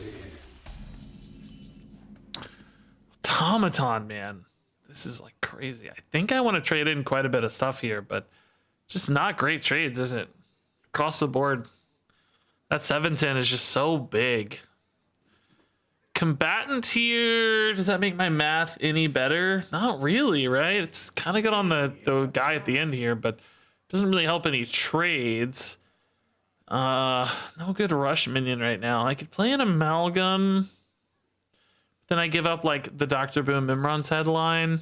Automaton, man, this is like crazy. I think I want to trade in quite a bit of stuff here, but just not great trades, is it? Across the board. That 710 is just so big. Combatant here, does that make my math any better? Not really, right? It's kind of good on the guy at the end here, but doesn't really help any trades. No good rush minion right now. I could play an amalgam. Then I give up like the Dr. Boom Mimiron's headline.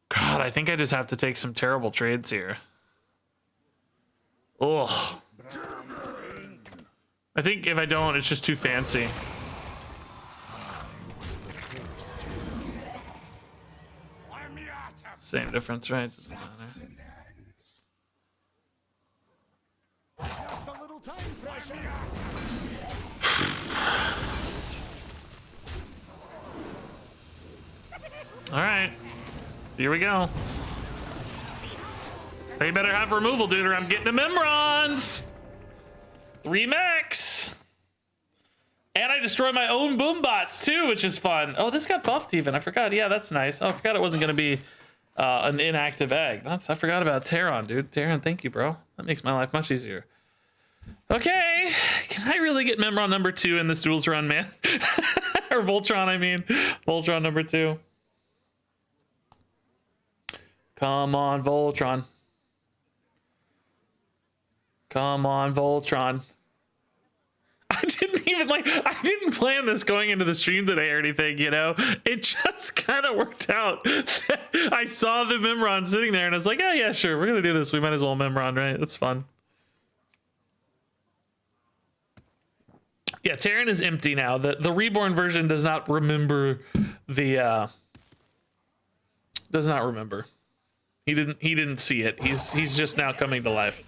God, I think I just have to take some terrible trades here. Ugh. I think if I don't, it's just too fancy. Same difference, right? Doesn't matter. Just a little time pressure. All right, here we go. They better have removal, dude, or I'm getting the Mimrons. 3 mechs. And I destroy my own boom bots too, which is fun. Oh, this got buffed even. I forgot. Yeah, that's nice. Oh, I forgot it wasn't gonna be an inactive egg. I forgot about Terran, dude. Terran, thank you, bro. That makes my life much easier. Okay, can I really get Mimiron number 2 in this Duels run, man? Or Voltron, I mean. Voltron number 2. Come on, Voltron. Come on, Voltron. I didn't plan this going into the stream today or anything, you know? It just kind of worked out. I saw the Mimiron sitting there and I was like, oh yeah, sure, we're gonna do this. We might as well Mimiron, right? That's fun. Yeah, Terran is empty now. The reborn version does not remember the does not remember. He didn't see it. He's just now coming to life.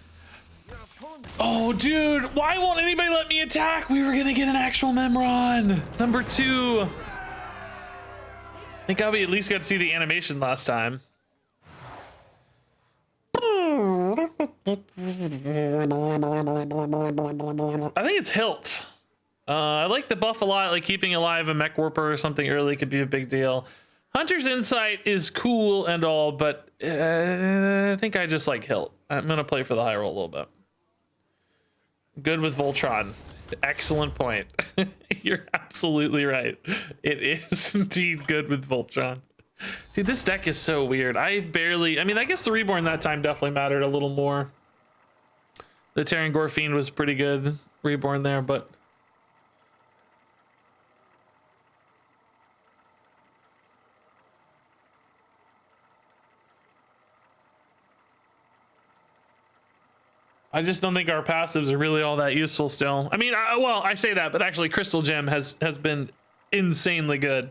Oh, dude, why won't anybody let me attack? We were gonna get an actual Mimiron. Number 2. I think I at least got to see the animation last time. I think it's Hilt. I like the buff a lot, like keeping alive a mech warper or something early could be a big deal. Hunter's Insight is cool and all, but I think I just like Hilt. I'm gonna play for the high roll a little bit. Good with Voltron. Excellent point. You're absolutely right. It is indeed good with Voltron. Dude, this deck is so weird. I mean, I guess the Reborn that time definitely mattered a little more. The Terran Gorfiend was pretty good Reborn there, but... I just don't think our passives are really all that useful still. I mean, well, I say that, but actually Crystal Gem has been insanely good.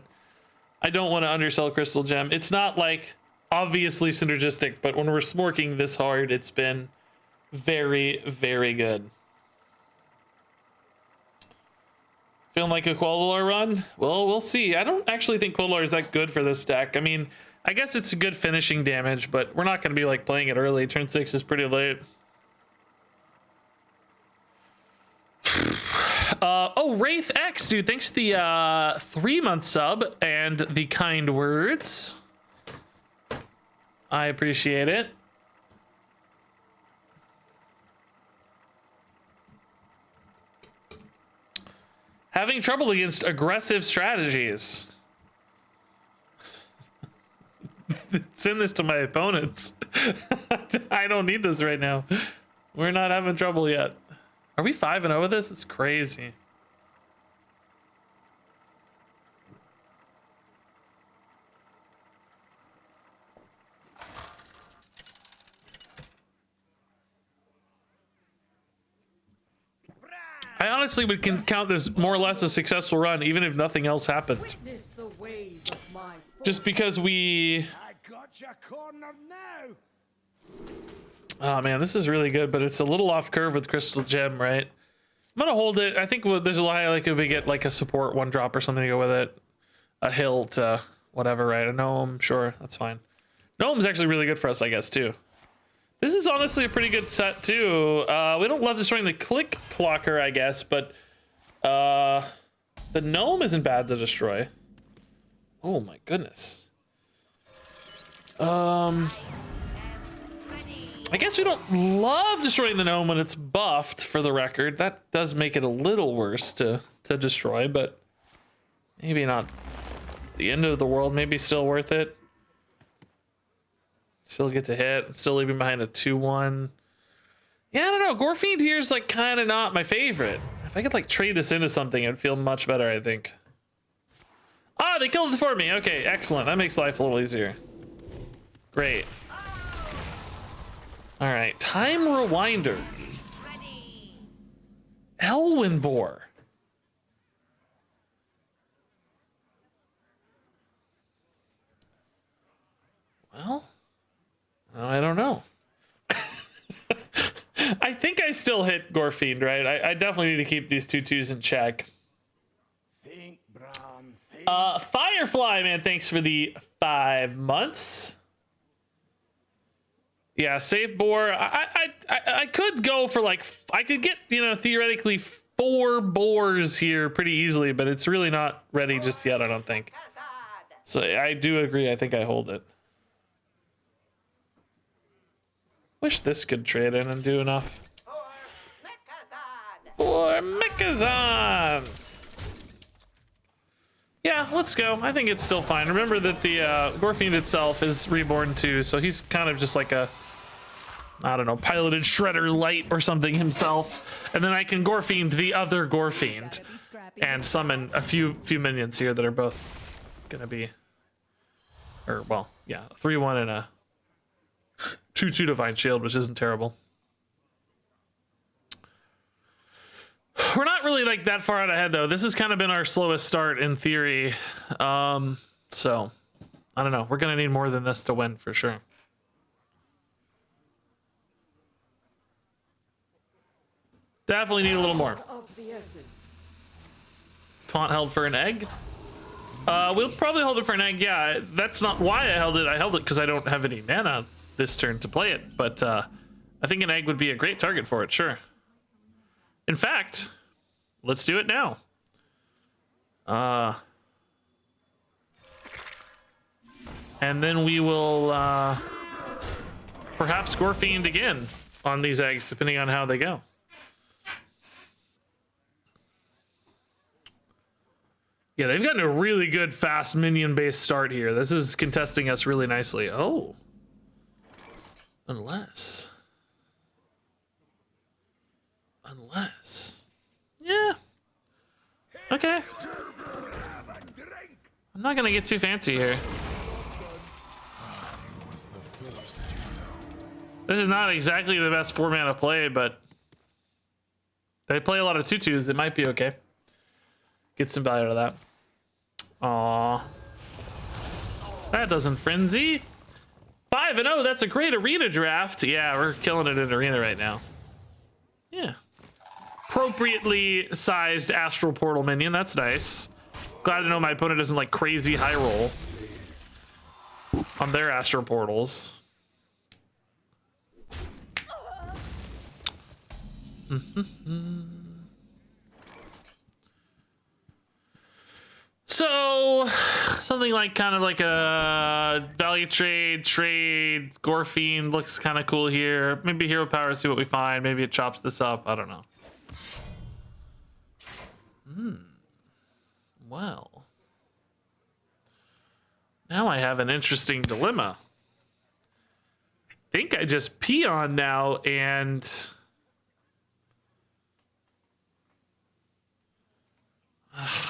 I don't want to undersell Crystal Gem. It's not like obviously synergistic, but when we're smorking this hard, it's been very, very good. Feeling like a Quellar run? Well, we'll see. I don't actually think Quellar is that good for this deck. I mean, I guess it's a good finishing damage, but we're not going to be like playing it early. Turn 6 is pretty late. Oh, Wraith X, dude, thanks for the 3-month sub and the kind words. I appreciate it. Having trouble against aggressive strategies. Send this to my opponents. I don't need this right now. We're not having trouble yet. Are we 5-0 with this? It's crazy. I honestly would count this more or less a successful run, even if nothing else happened. Witness the ways of my Just because we... I got your corner now. Oh man, this is really good, but it's a little off curve with Crystal Gem, right? I'm gonna hold it. I think there's a lot like if we get like a support 1-drop or something to go with it. A hilt, whatever, right? A gnome, sure, that's fine. Gnome's actually really good for us, I guess, too. This is honestly a pretty good set, too. We don't love destroying the click clocker, I guess, but the gnome isn't bad to destroy. Oh my goodness. I guess we don't love destroying the gnome when it's buffed, for the record. That does make it a little worse to destroy, but maybe not the end of the world. Maybe still worth it. Still get to hit. I'm still leaving behind a 2-1. Yeah, I don't know. Gorefiend here is like kind of not my favorite. If I could like trade this into something, it'd feel much better, I think. Ah, they killed it for me. Okay, excellent. That makes life a little easier. Great. All right, Time Rewinder. Elwyn Boar. Well, I don't know. I think I still hit Gorefiend, right? I definitely need to keep these 2/2s in check. Think, Bram, think. Firefly, man, thanks for the 5 months. Yeah, save boar. I could go for like, I could get, you know, theoretically 4 boars here pretty easily, but it's really not ready just yet, I don't think. So I do agree. I think I hold it. Wish this could trade in and do enough. For Mechazon! Yeah, let's go. I think it's still fine. Remember that the Gorefiend itself is reborn too, so he's kind of just like a, I don't know, piloted Shredder Light or something himself. And then I can Gorefiend the other Gorefiend and summon a few minions here that are both gonna be, or well, yeah, 3-1 and a 2/2 Divine Shield, which isn't terrible. We're not really like that far out ahead though. This has kind of been our slowest start in theory. So I don't know. We're gonna need more than this to win for sure. Definitely need a little more. Taunt held for an egg. We'll probably hold it for an egg. Yeah, that's not why I held it. I held it because I don't have any mana this turn to play it. But I think an egg would be a great target for it. Sure. In fact, let's do it now. And then we will perhaps Gorefiend again on these eggs, depending on how they go. Yeah, they've gotten a really good fast minion-based start here. This is contesting us really nicely. Oh. Unless. Yeah. Okay. I'm not gonna get too fancy here. This is not exactly the best format of play, but they play a lot of 2/2s. It might be okay. Get some value out of that. Aww. That doesn't frenzy. 5-0, that's a great arena draft. Yeah, we're killing it in arena right now. Yeah. Appropriately sized astral portal minion. That's nice. Glad to know my opponent doesn't like crazy high roll on their astral portals. So something like kind of like a value trade Gorefiend looks kind of cool here. Maybe hero power, see what we find. Maybe it chops this up. I don't know. Well, now I have an interesting dilemma. I think I just peon now and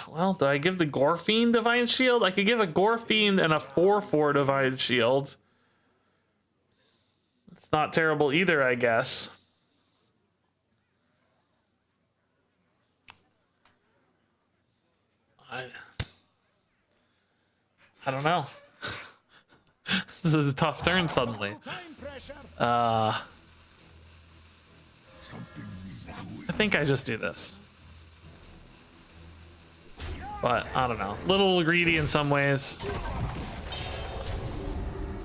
well, do I give the Gorefiend Divine Shield? I could give a Gorefiend and a 4/4 Divine Shield. It's not terrible either, I guess. I don't know. This is a tough turn suddenly. I think I just do this. But I don't know. Little greedy in some ways.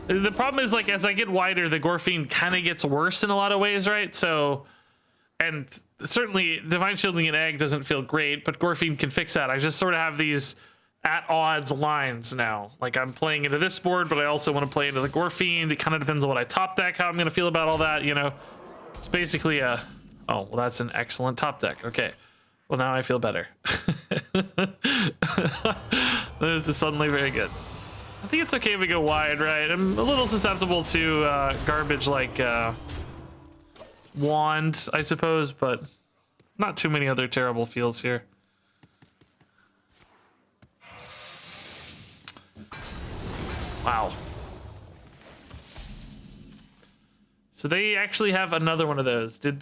The problem is, like, as I get wider, the Gorfine kind of gets worse in a lot of ways, right? So, and certainly Divine Shielding an Egg doesn't feel great, but Gorfine can fix that. I just sort of have these at odds lines now. Like, I'm playing into this board, but I also want to play into the Gorfine. It kind of depends on what I top deck, how I'm going to feel about all that, you know? It's basically a... Oh, well, that's an excellent top deck. Okay. Well, now I feel better. This is suddenly very good. I think it's okay if we go wide, right? I'm a little susceptible to garbage like Wand, I suppose, but not too many other terrible feels here. Wow. So they actually have another one of those. Didn't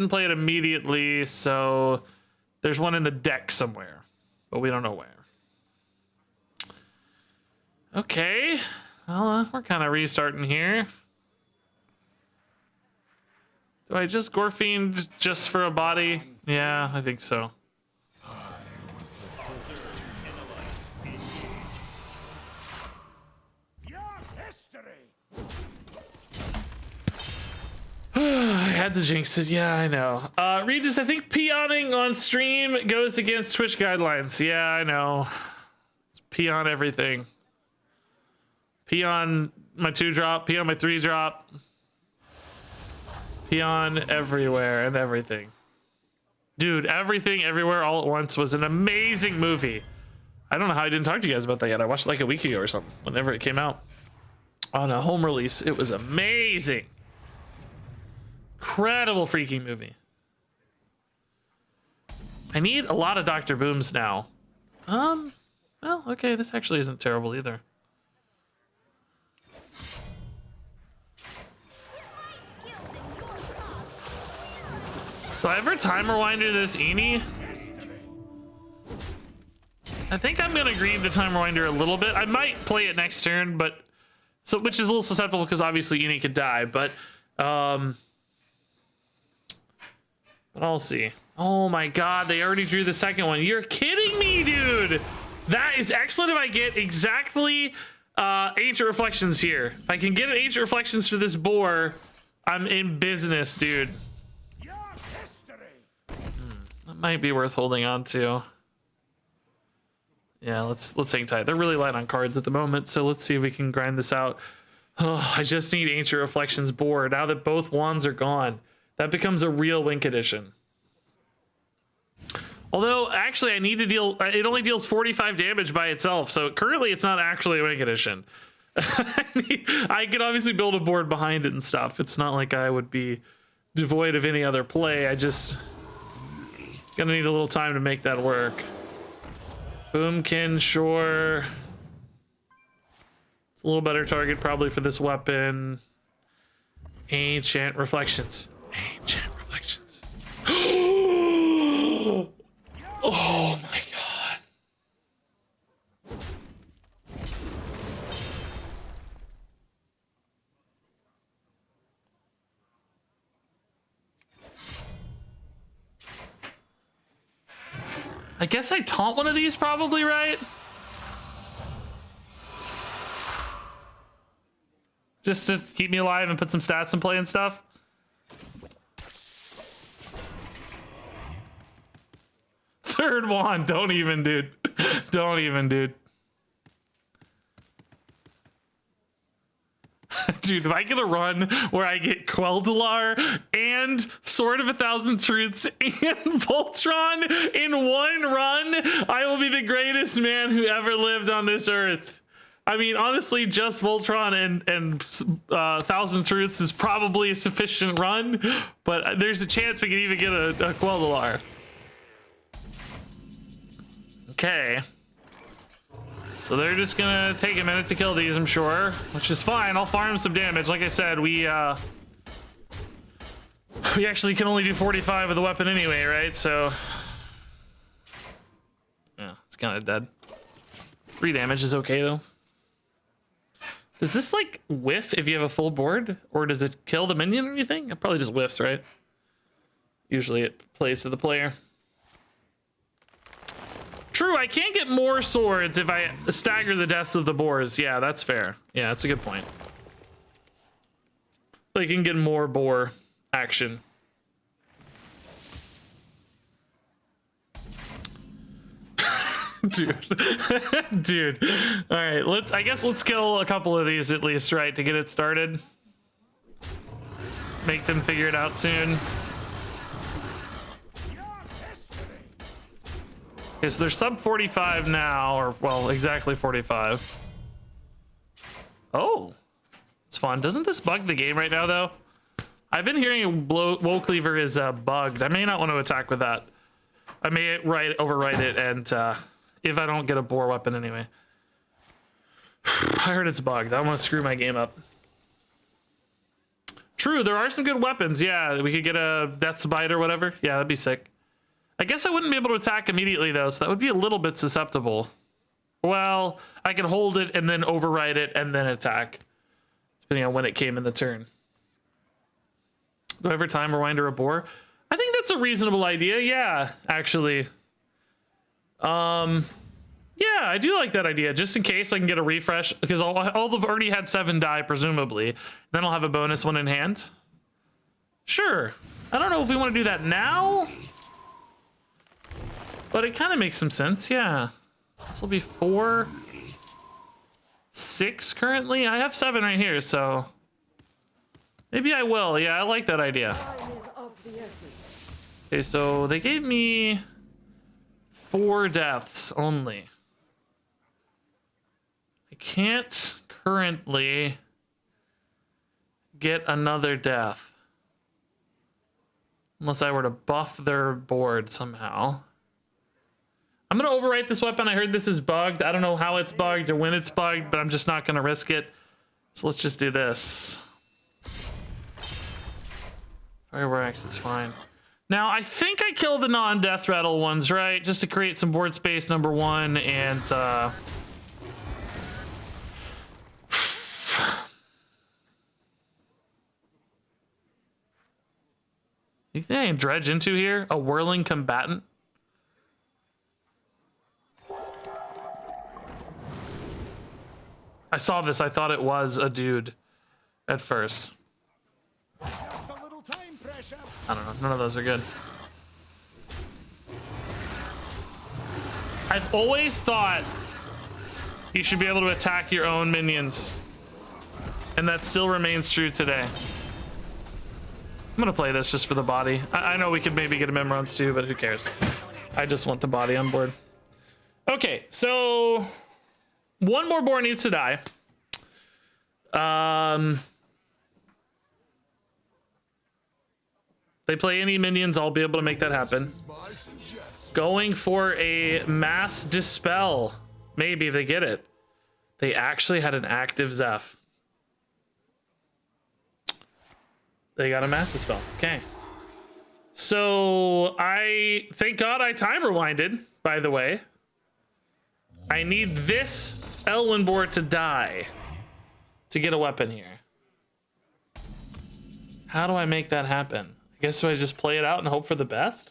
play it immediately, so there's one in the deck somewhere, but we don't know where. Okay, well, we're kind of restarting here. Do I just Gorfine just for a body? Yeah, I think so. I had to jinx it. Yeah, I know. Regis, I think peoning on stream goes against Twitch guidelines. Yeah, I know. It's peon everything. Peon my 2-drop, peon my 3-drop. Peon everywhere and everything. Dude, Everything Everywhere All at Once was an amazing movie. I don't know how I didn't talk to you guys about that yet. I watched it like a week ago or something, whenever it came out. On a home release. It was amazing. Incredible freaking movie. I need a lot of Dr. Booms now. Well, okay, this actually isn't terrible either. Do I ever timer winder this Eenie? I think I'm gonna greed the timer winder a little bit. I might play it next turn, but which is a little susceptible because obviously Eenie could die, but I'll see. Oh my god, they already drew the second one. You're kidding me, dude! That is excellent if I get exactly Ancient Reflections here. If I can get an Ancient Reflections for this boar, I'm in business, dude. That might be worth holding on to. Yeah, let's hang tight. They're really light on cards at the moment, so let's see if we can grind this out. Oh, I just need Ancient Reflections board. Now that both wands are gone, that becomes a real Wink Edition. Although, actually, I need to deal... It only deals 45 damage by itself, so currently it's not actually a Wink Edition. I could obviously build a board behind it and stuff. It's not like I would be devoid of any other play. I just... Gonna need a little time to make that work. Boomkin, sure. It's a little better target probably for this weapon. Ancient Reflections. Ancient Reflections. Oh my god. I guess I taunt one of these probably, right? Just to keep me alive and put some stats in play and stuff. Third wand, don't even, dude. Don't even, dude. Dude, if I get a run where I get Quel'Dalar and Sword of a Thousand Truths and Voltron in one run, I will be the greatest man who ever lived on this earth. I mean, honestly, just Voltron and Thousand Truths is probably a sufficient run, but there's a chance we could even get a Quel'Dalar. Okay. So they're just gonna take a minute to kill these, I'm sure, which is fine. I'll farm some damage. Like I said, we actually can only do 45 with the weapon anyway, right? So yeah, it's kind of dead. 3 damage is okay though. Does this like whiff if you have a full board, or does it kill the minion or anything? It probably just whiffs, right? Usually it plays to the player. True, I can't get more swords if I stagger the deaths of the boars. Yeah, that's fair. Yeah, that's a good point. They can get more boar action. Dude. Dude. All right, I guess let's kill a couple of these at least, right, to get it started. Make them figure it out soon. Okay, so they're sub 45 now, or, well, exactly 45. Oh, it's fun. Doesn't this bug the game right now, though? I've been hearing Woe Cleaver is bugged. I may not want to attack with that. I may overwrite it, and if I don't get a boar weapon anyway. I heard it's bugged. I don't want to screw my game up. True, there are some good weapons. Yeah, we could get a Death's Bite or whatever. Yeah, that'd be sick. I guess I wouldn't be able to attack immediately, though, so that would be a little bit susceptible. Well, I could hold it and then override it and then attack, depending on when it came in the turn. Do I ever time rewind or a boar? I think that's a reasonable idea. Yeah, actually. Yeah, I do like that idea. Just in case I can get a refresh, because I'll have already had 7 die, presumably. Then I'll have a bonus one in hand. Sure. I don't know if we want to do that now, but it kind of makes some sense. Yeah. This will be 4, 6 currently. I have 7 right here, so maybe I will. Yeah, I like that idea. Okay, so they gave me 4 deaths only. I can't currently get another death unless I were to buff their board somehow. I'm gonna overwrite this weapon. I heard this is bugged. I don't know how it's bugged or when it's bugged, but I'm just not gonna risk it. So let's just do this. Fireware Axe is fine. Now, I think I killed the non-death rattle ones, right? Just to create some board space, number 1, and you think I can dredge into here? A whirling combatant? I saw this. I thought it was a dude at first. I don't know. None of those are good. I've always thought you should be able to attack your own minions, and that still remains true today. I'm gonna play this just for the body. I know we could maybe get a Mimiron too, but who cares? I just want the body on board. Okay, so 1 more boar needs to die. They play any minions, I'll be able to make that happen. Going for a mass dispel. Maybe if they get it. They actually had an active Zeph. They got a mass dispel. Okay. So thank God I time rewinded, by the way. I need this Elwyn board to die to get a weapon here. How do I make that happen? I guess do I just play it out and hope for the best?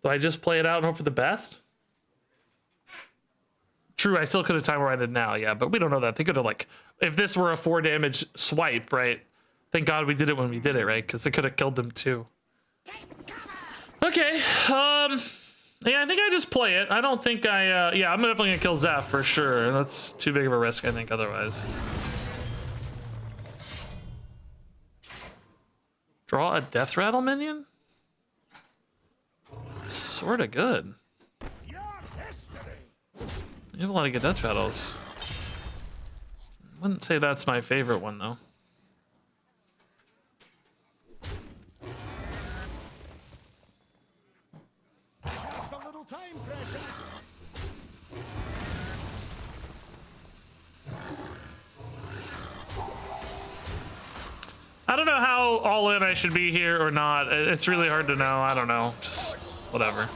Do I just play it out and hope for the best? True, I still could have time rewinded now, yeah, but we don't know that. They could have, like, if this were a 4 damage swipe, right? Thank God we did it when we did it, right? Because they could have killed them too. Okay, yeah, I think I just play it. I don't think yeah, I'm definitely gonna kill Zeph for sure. That's too big of a risk, I think, otherwise. Draw a death rattle minion? Sorta good. You have a lot of good death rattles. Wouldn't say that's my favorite one though. Just a little time pressure. I don't know how all in I should be here or not. It's really hard to know. I don't know. Just whatever.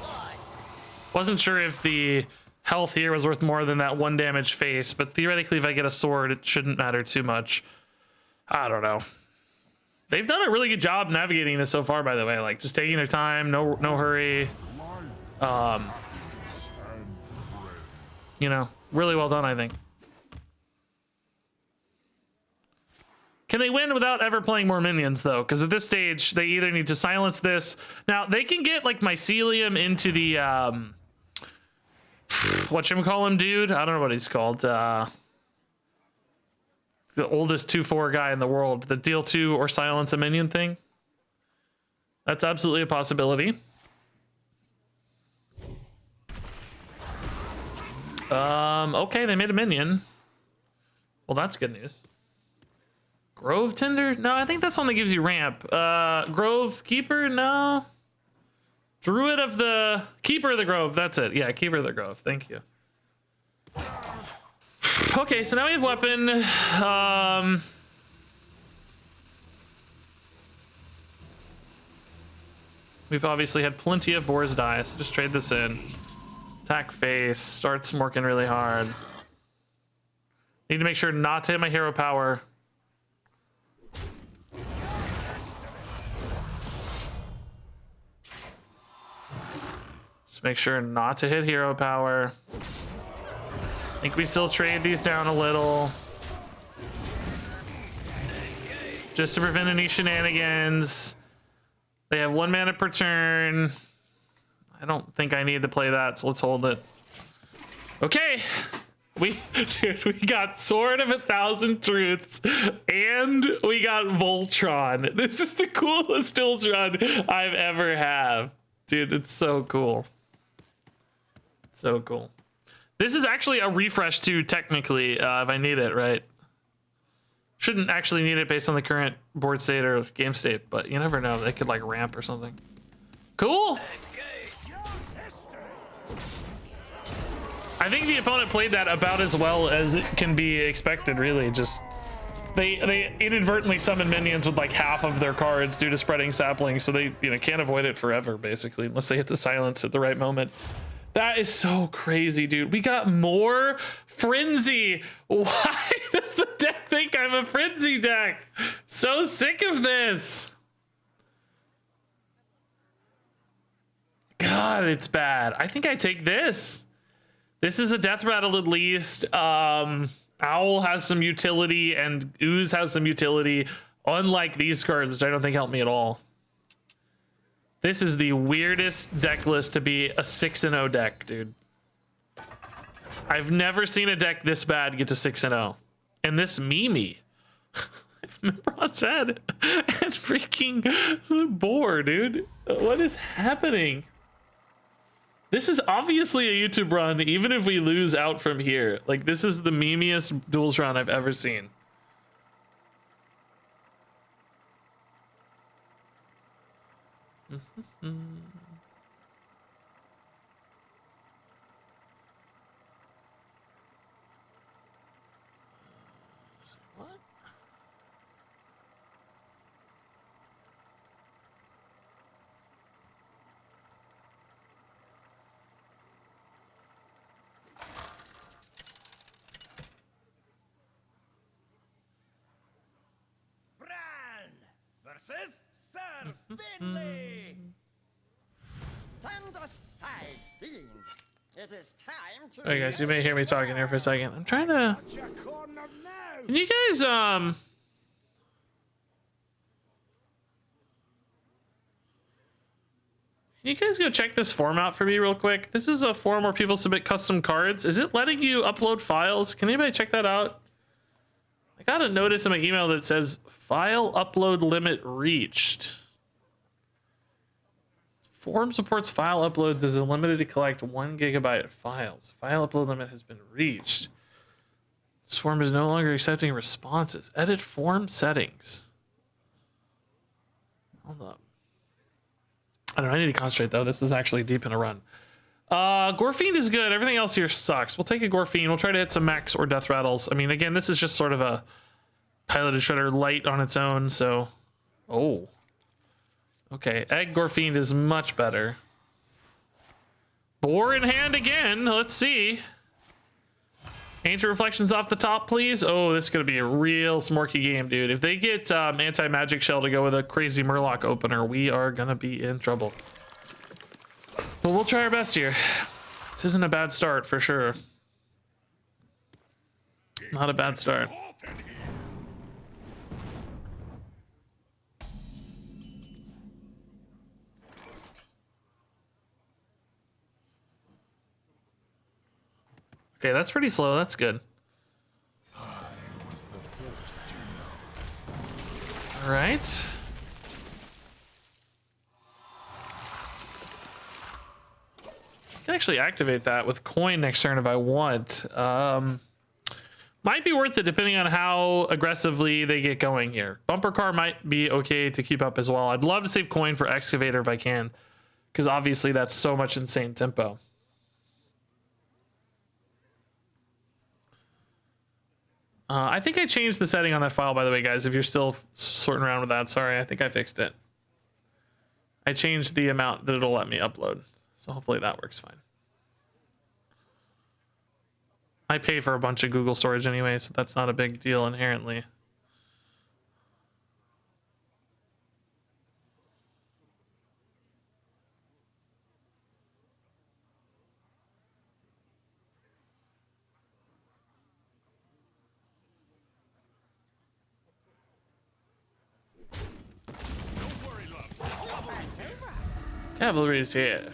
Wasn't sure if the health here was worth more than that 1 damage face, but theoretically if I get a sword, it shouldn't matter too much. I don't know. They've done a really good job navigating this so far, by the way. Like, just taking their time, no hurry. You know, really well done, I think. Can they win without ever playing more minions, though? Because at this stage, they either need to silence this. Now, they can get, like, mycelium into the, whatchamacallem dude? I don't know what he's called. The oldest 2/4 guy in the world. The deal 2 or silence a minion thing. That's absolutely a possibility. Okay, they made a minion. Well, that's good news. Grove Tender? No, I think that's one that gives you ramp. Grove Keeper? No. Druid of the... Keeper of the Grove. That's it. Yeah, Keeper of the Grove. Thank you. Okay, so now we have weapon. We've obviously had plenty of Boar's Die, so just trade this in. Attack face. Starts working really hard. Need to make sure not to hit my hero power. Make sure not to hit hero power. I think we still trade these down a little. Just to prevent any shenanigans. They have 1 mana per turn. I don't think I need to play that, so let's hold it. Okay. We got Sword of 1,000 Truths and we got Voltron. This is the coolest Duels run I've ever had. Dude, it's so cool. So cool. This is actually a refresh too, technically, if I need it, right? Shouldn't actually need it based on the current board state or game state, but you never know. They could like ramp or something. Cool. I think the opponent played that about as well as it can be expected, really. Just they inadvertently summon minions with like half of their cards due to spreading saplings, so they can't avoid it forever, basically, unless they hit the silence at the right moment. That is so crazy, dude. We got more Frenzy. Why does the deck think I'm a Frenzy deck? So sick of this. God, it's bad. I think I take this. This is a death rattle at least. Owl has some utility and Ooze has some utility. Unlike these cards, which I don't think help me at all. This is the weirdest deck list to be a 6-0 deck, dude. I've never seen a deck this bad get to 6-0. And this Mimi. Mimiron's head. And freaking boar, dude. What is happening? This is obviously a YouTube run, even if we lose out from here. Like, this is the memeiest Duels run I've ever seen. What? Bran versus Sir Finley. Stand aside, fiend. It is time to. Alright, guys, you may hear me talking here for a second. I'm trying to. Can you guys can you guys go check this form out for me real quick? This is a form where people submit custom cards. Is it letting you upload files? Can anybody check that out? I got a notice in my email that says file upload limit reached. Form supports file uploads as limited to collect 1 GB of files. File upload limit has been reached. This form is no longer accepting responses. Edit form settings. Hold up. I don't know. I need to concentrate though. This is actually deep in a run. Gorfiend is good. Everything else here sucks. We'll take a Gorfiend. We'll try to hit some mechs or death rattles. I mean, again, this is just sort of a piloted shredder light on its own. So, oh. Okay, Egg Gorfiend is much better. Boar in hand again. Let's see. Ancient Reflections off the top, please. Oh, this is going to be a real smorky game, dude. If they get Anti-Magic Shell to go with a crazy Murloc opener, we are going to be in trouble. But we'll try our best here. This isn't a bad start, for sure. Not a bad start. Okay, that's pretty slow. That's good. All right. I can actually activate that with coin next turn if I want. Might be worth it depending on how aggressively they get going here. Bumper car might be okay to keep up as well. I'd love to save coin for excavator if I can, because obviously that's so much insane tempo. I think I changed the setting on that file, by the way, guys, if you're still sorting around with that. Sorry, I think I fixed it. I changed the amount that it'll let me upload. So hopefully that works fine. I pay for a bunch of Google storage anyway, so that's not a big deal inherently. Cavalry's here.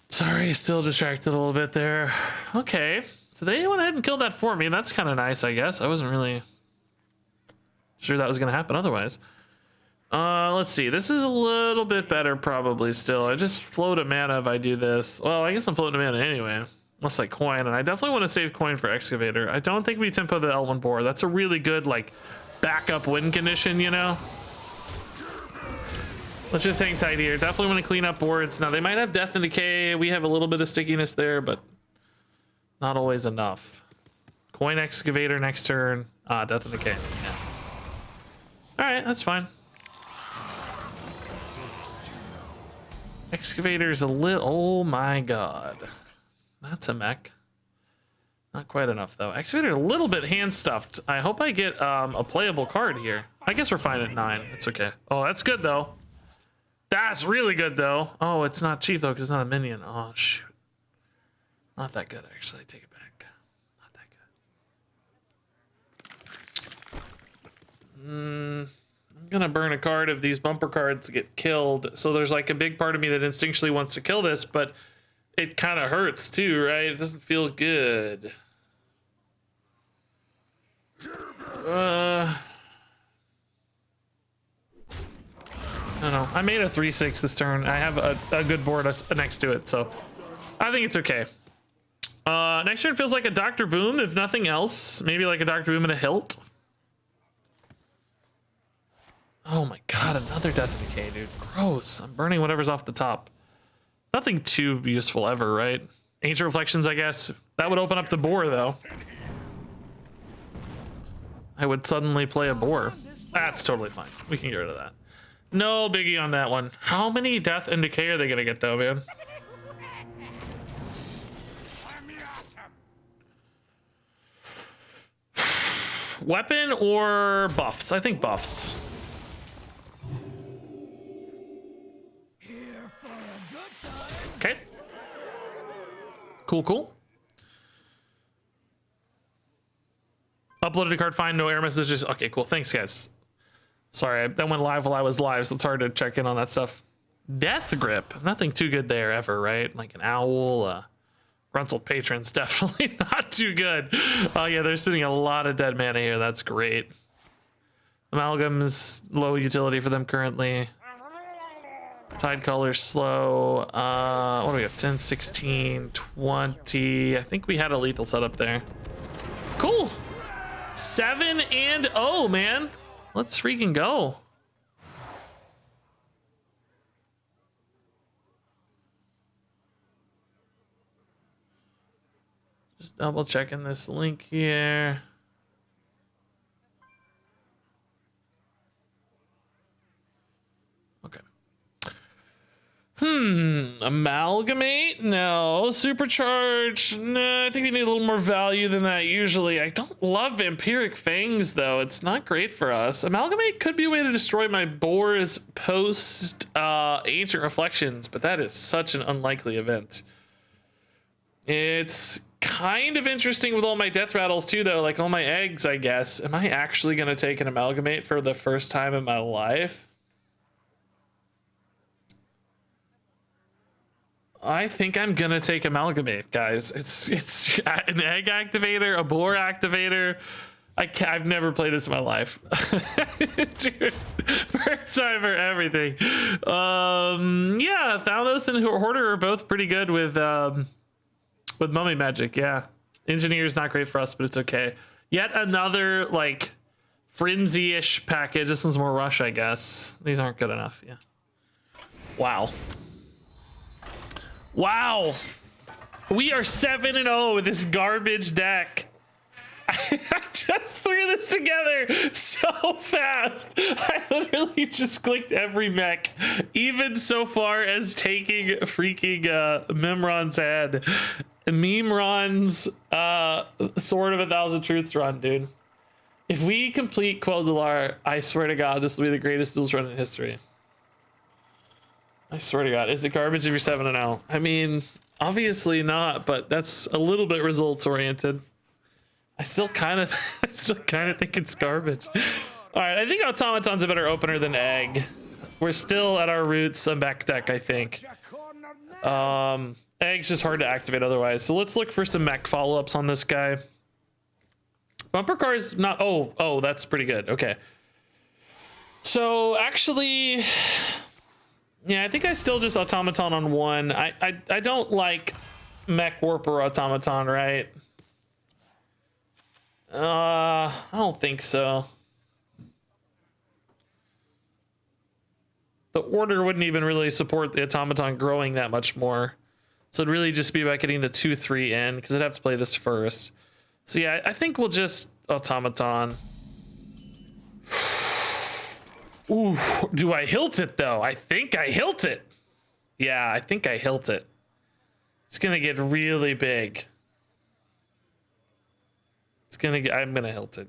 Sorry, still distracted a little bit there. Okay, so they went ahead and killed that for me. That's kind of nice, I guess. I wasn't really sure that was going to happen otherwise. Let's see. This is a little bit better probably still. I just float a mana if I do this. Well, I guess I'm floating a mana anyway. Unless I coin, and I definitely want to save coin for excavator. I don't think we tempo the L1 boar. That's a really good like backup win condition, you know. Let's just hang tight here. Definitely want to clean up boards. Now they might have death and decay. We have a little bit of stickiness there, but not always enough. Coin excavator next turn. Death and decay. Yeah. All right, that's fine. Excavator's a little. Oh my god. That's a mech. Not quite enough though. Excavator a little bit hand stuffed. I hope I get a playable card here. I guess we're fine at 9. It's okay. Oh, that's good though. That's really good though. Oh, it's not cheap though because it's not a minion. Oh shoot. Not that good actually. I take it back. Not that good. I'm gonna burn a card if these bumper cards get killed. So there's like a big part of me that instinctually wants to kill this, but it kind of hurts too, right? It doesn't feel good. I don't know. I made a 3/6 this turn. I have a good board next to it, so I think it's okay. Next turn feels like a Dr. Boom, if nothing else. Maybe like a Dr. Boom and a hilt. Oh my god, another Death and Decay, dude. Gross. I'm burning whatever's off the top. Nothing too useful ever, right? Ancient Reflections, I guess. That would open up the boar, though. I would suddenly play a boar. That's totally fine. We can get rid of that. No biggie on that one. How many Death and Decay are they gonna get, though, man? Weapon or buffs? I think buffs. Okay. Cool. Uploaded a card, fine, no error messages. Okay, cool. Thanks, guys. Sorry, that went live while I was live, so it's hard to check in on that stuff. Death Grip. Nothing too good there ever, right? Like an owl, Gruntled Patron's definitely not too good. Oh, yeah, they're spending a lot of dead mana here. That's great. Amalgam's low utility for them currently. Tide Color's slow. What do we have? 10, 16, 20. I think we had a lethal setup there. Cool. 7-0, man. Let's freaking go. Just double checking this link here. Amalgamate? No. Supercharge? No, I think we need a little more value than that usually. I don't love Vampiric Fangs, though. It's not great for us. Amalgamate could be a way to destroy my Boar's post Ancient Reflections, but that is such an unlikely event. It's kind of interesting with all my death rattles, too, though. Like all my eggs, I guess. Am I actually going to take an Amalgamate for the first time in my life? I think I'm gonna take Amalgamate, guys. It's an egg activator, a boar activator. I've never played this in my life. Dude, first time for everything. Yeah, Thanos and Hoarder are both pretty good with mummy magic. Yeah, Engineer's not great for us, but it's okay. Yet another like frenzy-ish package. This one's more rush, I guess. These aren't good enough. Yeah. Wow. Wow, we are 7-0 with this garbage deck. I just threw this together so fast. I literally just clicked every mech, even so far as taking freaking Mimiron's head. Mimiron's Sword of a Thousand Truths run, dude. If we complete Quel'Dalar, I swear to God, this will be the greatest duels run in history. I swear to God, is it garbage if you're 7-0? I mean, obviously not, but that's a little bit results oriented. I still kind of think it's garbage. All right, I think Automaton's a better opener than Egg. We're still at our roots on back deck, I think. Egg's just hard to activate otherwise. So let's look for some mech follow-ups on this guy. Bumper car's not. Oh, that's pretty good. Okay. So actually. Yeah, I think I still just Automaton on one. I don't like Mech Warper Automaton, right? I don't think so. The order wouldn't even really support the Automaton growing that much more. So it'd really just be about getting the 2-3 in, because I'd have to play this first. So yeah, I think we'll just Automaton. Ooh, do I hilt it though? I think I hilt it. Yeah, I think I hilt it. It's gonna get really big. I'm gonna hilt it.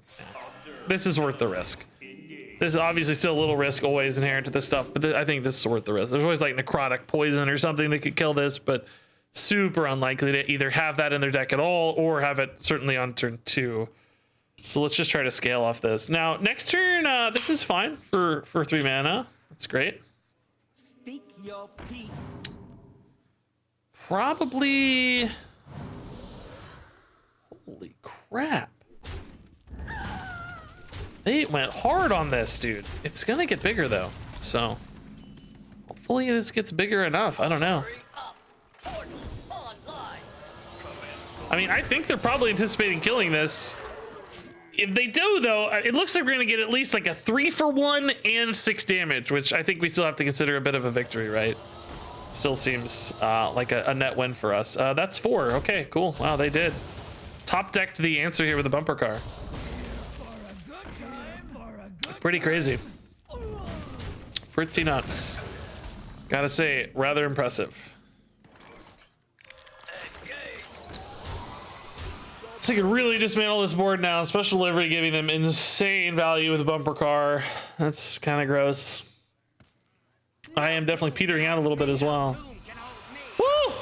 This is worth the risk. This is obviously still a little risk always inherent to this stuff, but I think this is worth the risk. There's always like necrotic poison or something that could kill this, but super unlikely to either have that in their deck at all or have it certainly on turn 2. So let's just try to scale off this. Now, next turn, this is fine for 3 mana. That's great. Speak your peace. Probably... Holy crap. They went hard on this, dude. It's gonna get bigger, though. So, hopefully this gets bigger enough. I don't know. I mean, I think they're probably anticipating killing this. If they do, though, it looks like we're going to get at least like a 3-for-1 and 6 damage, which I think we still have to consider a bit of a victory, right? Still seems like a net win for us. That's 4. Okay, cool. Wow, they did. Top decked the answer here with a bumper car. Pretty crazy. Pretty nuts. Gotta say, rather impressive. So you can really dismantle this board now. Special delivery giving them insane value with a bumper car. That's kind of gross. I am definitely petering out a little bit as well. Woo!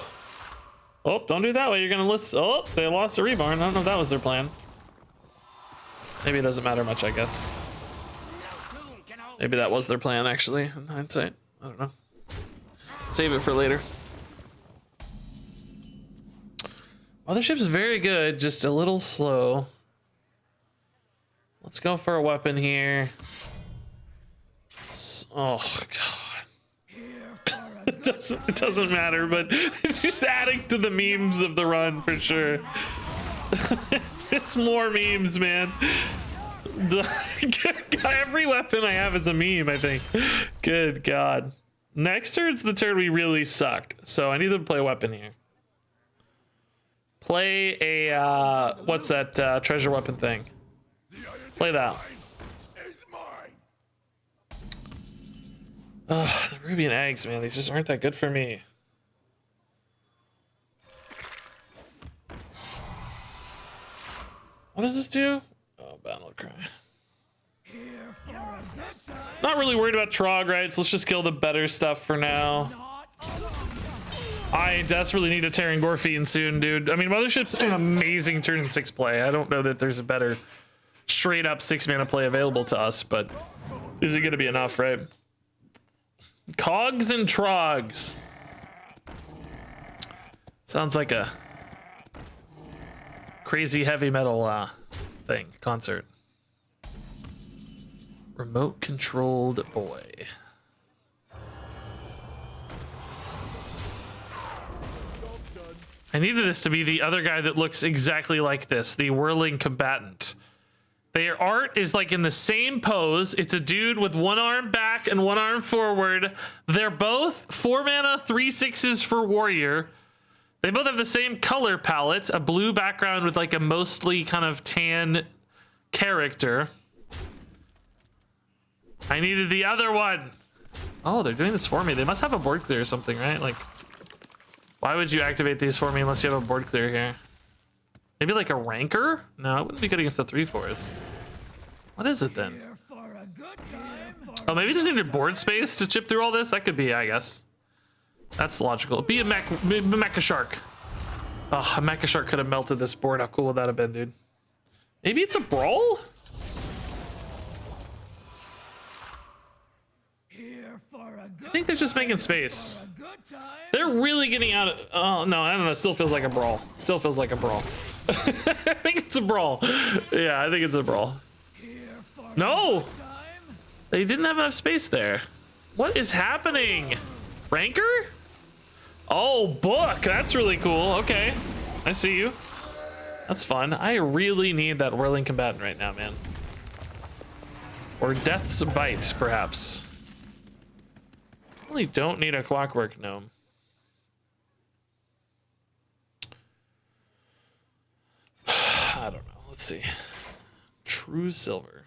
Oh, don't do it that way. You're gonna list. Oh, they lost a reborn. I don't know if that was their plan. Maybe it doesn't matter much, I guess. Maybe that was their plan, actually, in hindsight. I don't know. Save it for later. Mothership's very good, just a little slow. Let's go for a weapon here. Oh god. It doesn't matter, but it's just adding to the memes of the run for sure. It's more memes, man. Every weapon I have is a meme, I think. Good god. Next turn's the turn we really suck, so I need to play a weapon here. Play a, what's that treasure weapon thing? Play that. Ugh, the ruby and eggs, man. These just aren't that good for me. What does this do? Oh, battle cry. Not really worried about Trog, right? So let's just kill the better stuff for now. I desperately need a Terran Gorfian soon, dude. I mean, Mothership's an amazing turn 6 play. I don't know that there's a better straight up 6 mana play available to us, but is it going to be enough, right? Cogs and Trogs. Sounds like a crazy heavy metal thing, concert. Remote controlled boy. I needed this to be the other guy that looks exactly like this, the whirling combatant. Their art is like in the same pose. It's a dude with one arm back and one arm forward. They're both 4 mana, 3/6s for warrior. They both have the same color palette, a blue background with like a mostly kind of tan character. I needed the other one. Oh, they're doing this for me. They must have a board clear or something, right? Like, why would you activate these for me unless you have a board clear here? Maybe like a rancor? No, it wouldn't be good against the 3/4s. What is it then? Oh, maybe just needed board space to chip through all this? That could be, I guess. That's logical. Be a mecha shark. Oh, a mecha shark could have melted this board. How cool would that have been, dude? Maybe it's a brawl? I think they're just making space. They're really getting out of... Oh, no, I don't know. Still feels like a brawl. Still feels like a brawl. I think it's a brawl. Yeah, I think it's a brawl. No! They didn't have enough space there. What is happening? Rancor? Oh, book. That's really cool. Okay. I see you. That's fun. I really need that whirling combatant right now, man. Or Death's Bite, perhaps. Really don't need a clockwork gnome. I don't know. Let's see. True silver.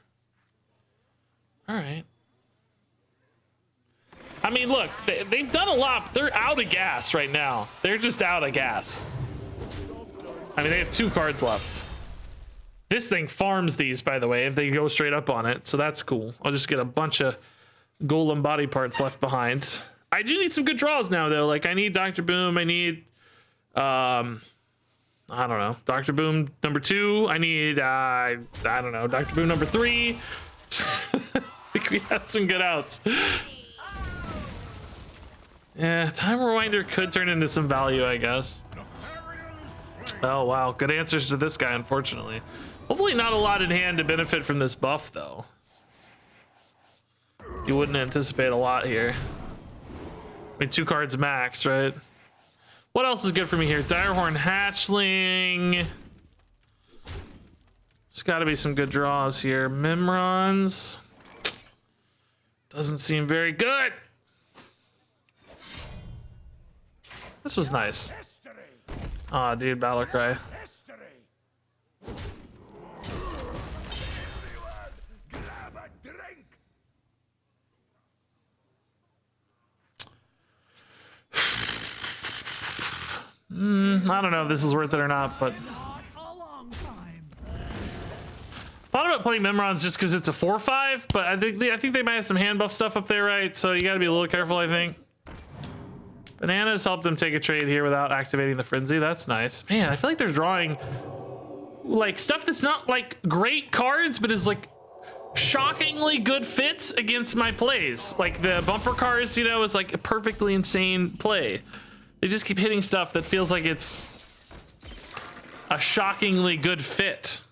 All right. I mean, look, they've done a lot. They're out of gas right now. They're just out of gas. I mean, they have 2 cards left. This thing farms these, by the way, if they go straight up on it. So that's cool. I'll just get a bunch of golem body parts left behind. I do need some good draws now, though. Like, I need Dr. Boom. I need, I don't know, Dr. Boom number 2. I need, I don't know, Dr. Boom number 3. I think we have some good outs. Yeah, Time Rewinder could turn into some value, I guess. Oh, wow. Good answers to this guy, unfortunately. Hopefully not a lot in hand to benefit from this buff, though. You wouldn't anticipate a lot here. I mean, 2 cards max, right? What else is good for me here? Direhorn Hatchling. There's got to be some good draws here. Mimrons. Doesn't seem very good. This was nice. Aw, oh, dude, Battle Cry. I don't know if this is worth it or not, but thought about playing Mimrons just because it's a 4/5, but I think they might have some hand buff stuff up there, right? So you got to be a little careful, I think. Bananas help them take a trade here without activating the frenzy. That's nice. Man, I feel like they're drawing like stuff that's not like great cards, but is like shockingly good fits against my plays. Like the bumper cars, you know, is like a perfectly insane play. They just keep hitting stuff that feels like it's a shockingly good fit,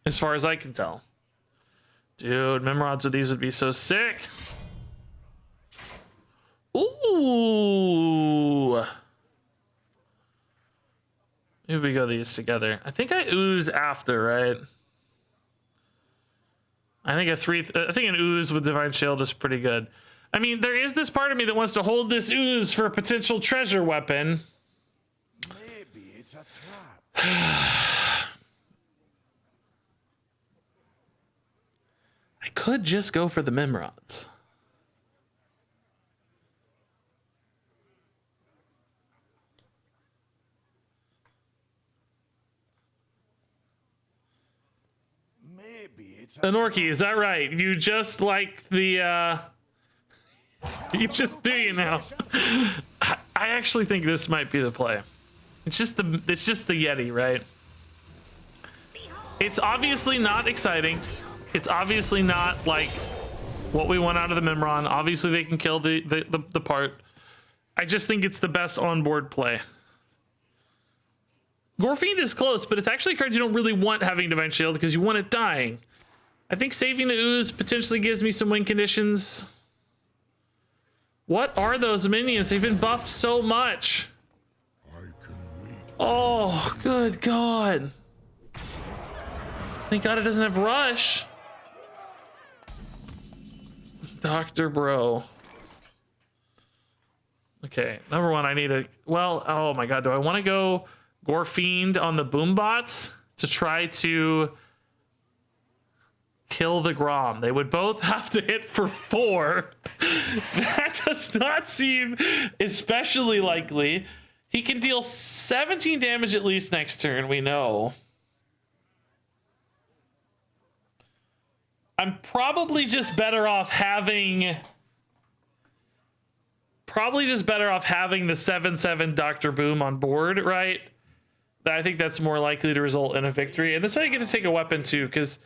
as far as I can tell. Dude, Mimrods with these would be so sick. Ooh. Maybe we go these together. I think I ooze after, right? I think an ooze with Divine Shield is pretty good. I mean, there is this part of me that wants to hold this ooze for a potential treasure weapon. Maybe it's a trap. I could just go for the Mimrods. An Orky, is that right? You just like the you just do, you know. I actually think this might be the play. It's just the Yeti, right? It's obviously not exciting. It's obviously not like what we want out of the Mimiron. Obviously they can kill the part. I just think it's the best onboard play. Gorefiend is close, but it's actually a card you don't really want having Divine Shield because you want it dying. I think saving the Ooze potentially gives me some win conditions. What are those minions? They've been buffed so much. Oh, good God. Thank God it doesn't have Rush. Dr. Bro. Okay, number one, I need a... Well, oh my God, do I want to go Gorefiend on the Boombots to try to kill the Grom? They would both have to hit for 4. That does not seem especially likely. He can deal 17 damage at least next turn, we know. I'm probably just better off having... the 7/7 Dr. Boom on board, right? I think that's more likely to result in a victory. And this way I get to take a weapon too, because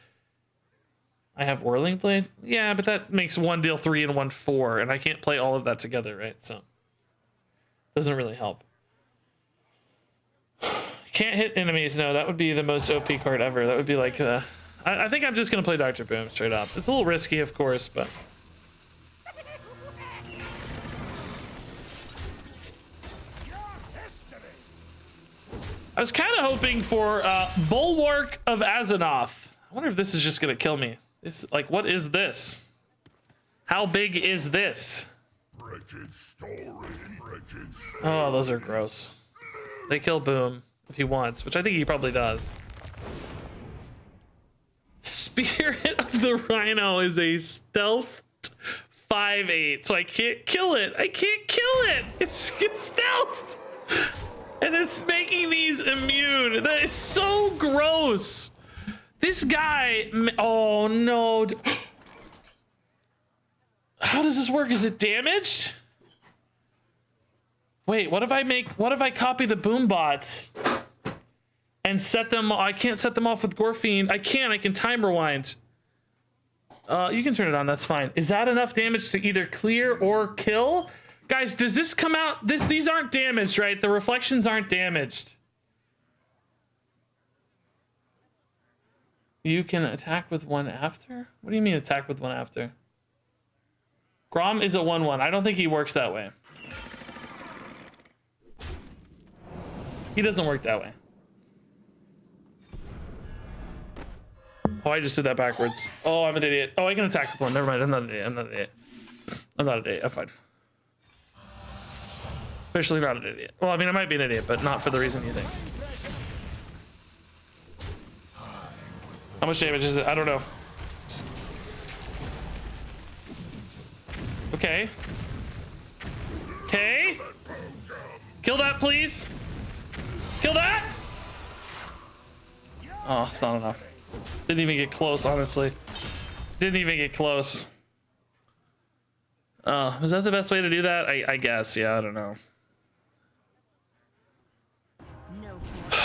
I have Whirling Blade. Yeah, but that makes one deal 3 and one 4, and I can't play all of that together, right? So doesn't really help. Can't hit enemies. No, that would be the most OP card ever. That would be like I think I'm just gonna play Dr. Boom straight up. It's a little risky, of course, but I was kind of hoping for Bulwark of Azzinoth. I wonder if this is just gonna kill me. This, like, what is this? How big is this? Oh, those are gross. They kill Boom if he wants, which I think he probably does. Spirit of the Rhino is a stealth 5/8, so I can't kill it. I can't kill it. It's stealth. And it's making these immune. That is so gross. This guy, oh no. How does this work? Is it damaged? Wait, what if I copy the boom bots and set them? I can't set them off with Gorefiend. I can time rewind. You can turn it on, that's fine. Is that enough damage to either clear or kill? Guys, does this come out? These aren't damaged, right? The reflections aren't damaged. You can attack with one after? What do you mean attack with one after? Grom is a 1/1. I don't think he works that way. He doesn't work that way. Oh, I just did that backwards. Oh, I'm an idiot. Oh, I can attack with one. Never mind. I'm not an idiot. I'm not an idiot. I'm not an idiot. I'm fine. Officially not an idiot. Well, I mean, I might be an idiot, but not for the reason you think. How much damage is it? I don't know. Okay. Okay. Kill that, please. Kill that. Oh, it's not enough. Didn't even get close, honestly. Didn't even get close. Was that the best way to do that? I guess. Yeah, I don't know.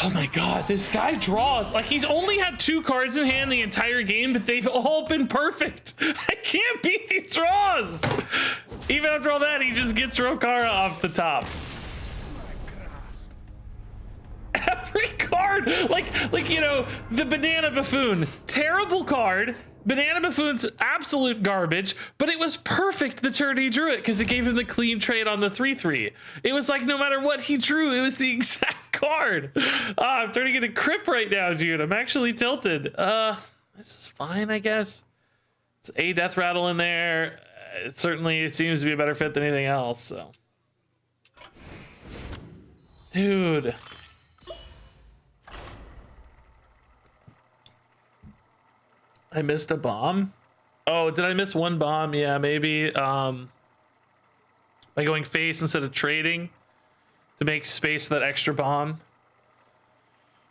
Oh my god, this guy draws. Like, he's only had 2 cards in hand the entire game, but they've all been perfect. I can't beat these draws. Even after all that, he just gets Rokara off the top. Every card, like you know, the Banana Buffoon, terrible card. Banana Buffoon's absolute garbage, but it was perfect the turn he drew it because it gave him the clean trade on the 3/3. It was like no matter what he drew, it was the exact card. I'm turning into Crip right now, dude. I'm actually tilted. This is fine, I guess. It's a Death Rattle in there. It certainly seems to be a better fit than anything else. So, dude. I missed a bomb. Oh, did I miss one bomb? Yeah, maybe. By going face instead of trading to make space for that extra bomb.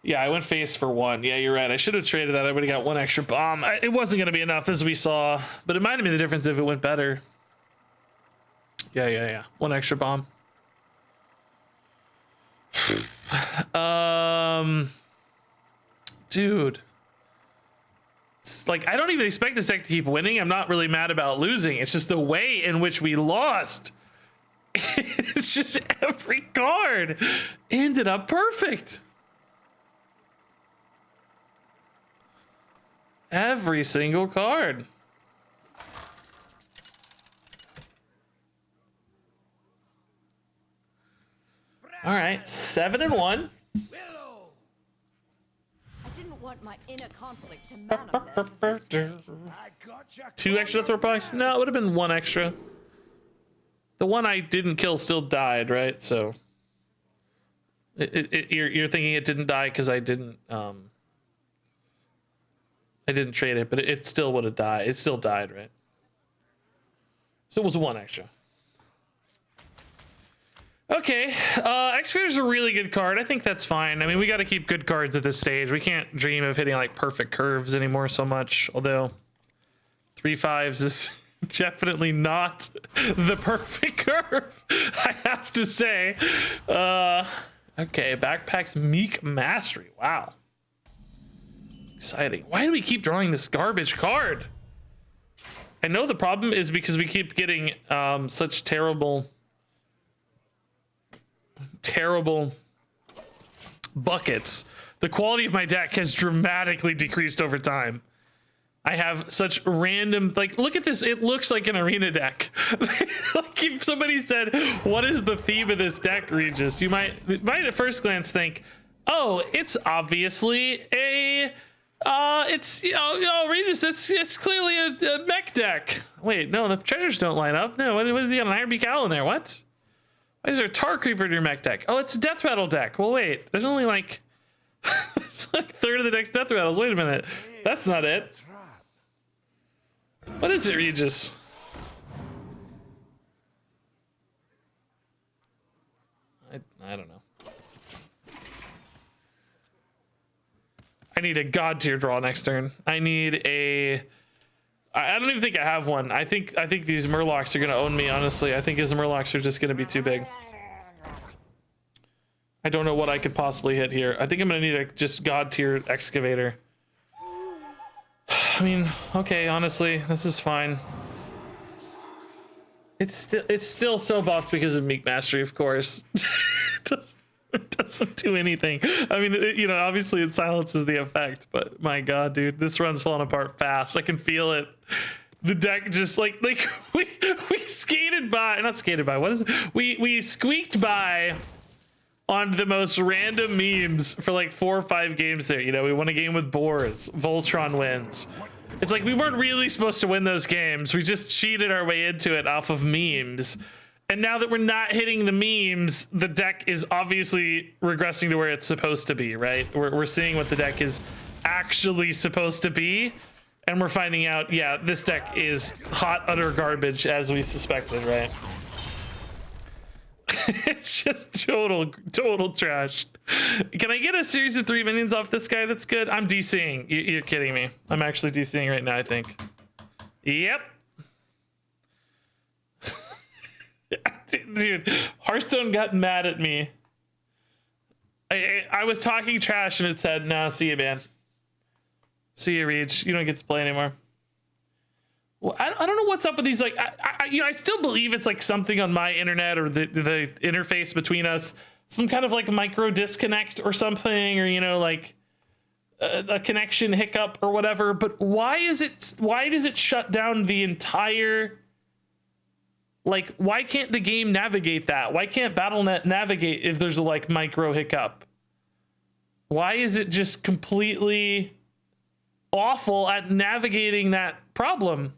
Yeah, I went face for 1. Yeah, you're right. I should have traded that. I would have got 1 extra bomb. It wasn't going to be enough, as we saw, but it might have made the difference if it went better. Yeah. 1 extra bomb. Dude. It's like, I don't even expect this deck to keep winning. I'm not really mad about losing. It's just the way in which we lost. It's just every card ended up perfect. Every single card. All right, 7-1. I didn't want my inner conflict to manifest. 2 extra throw price? No, it would have been 1 extra. The one I didn't kill still died, right? So you're thinking it didn't die because I didn't trade it, but it still would have died. It still died, right? So it was 1 extra. Okay, Excavator's a really good card. I think that's fine. I mean, we got to keep good cards at this stage. We can't dream of hitting like perfect curves anymore so much. Although 3 5s is definitely not the perfect curve, I have to say. Okay, Backpack's Meek Mastery. Wow. Exciting. Why do we keep drawing this garbage card? I know the problem is because we keep getting such terrible buckets. The quality of my deck has dramatically decreased over time. I have such random, like, look at this. It looks like an arena deck. Like if somebody said, what is the theme of this deck, Regis? You might at first glance think, oh, it's obviously a, Regis, it's clearly a mech deck. Wait, no, the treasures don't line up. No, what do you got, an Iron Beak Owl in there? What? Why is there a Tar Creeper in your mech deck? Oh, it's a Death Rattle deck. Well, wait, there's only like, it's like a third of the deck's Death Rattles. Wait a minute. That's not it. What is it, Regis? I don't know. I need a God tier draw next turn. I need a. I don't even think I have one. I think these Murlocs are gonna own me. Honestly, I think his Murlocs are just gonna be too big. I don't know what I could possibly hit here. I think I'm gonna need a just God tier Excavator. I mean, okay, honestly, this is fine. It's still so buffed because of Meek Mastery, of course. It doesn't do anything. I mean, obviously it silences the effect, but my God, dude, this run's falling apart fast. I can feel it. The deck just like we skated by, not skated by. What is it? We squeaked by on the most random memes for like 4 or 5 games there. We won a game with Boars. Voltron wins. It's like we weren't really supposed to win those games. We just cheated our way into it off of memes. And now that we're not hitting the memes, the deck is obviously regressing to where it's supposed to be, right? We're seeing what the deck is actually supposed to be. And we're finding out, yeah, this deck is hot, utter garbage, as we suspected, right? It's just total trash. Can I get a series of 3 minions off this guy? That's good. I'm DCing. You're kidding me. I'm actually DCing right now, I think. Yep. Dude, Hearthstone got mad at me. I was talking trash and it said, "Nah, see you, man. See you, Reg. You don't get to play anymore." Well, I don't know what's up with these. Like, I still believe it's like something on my internet or the interface between us, some kind of like micro disconnect or something, or like a connection hiccup or whatever. But why does it shut down the entire? Like, why can't the game navigate that? Why can't Battle.net navigate if there's a like micro hiccup? Why is it just completely awful at navigating that problem?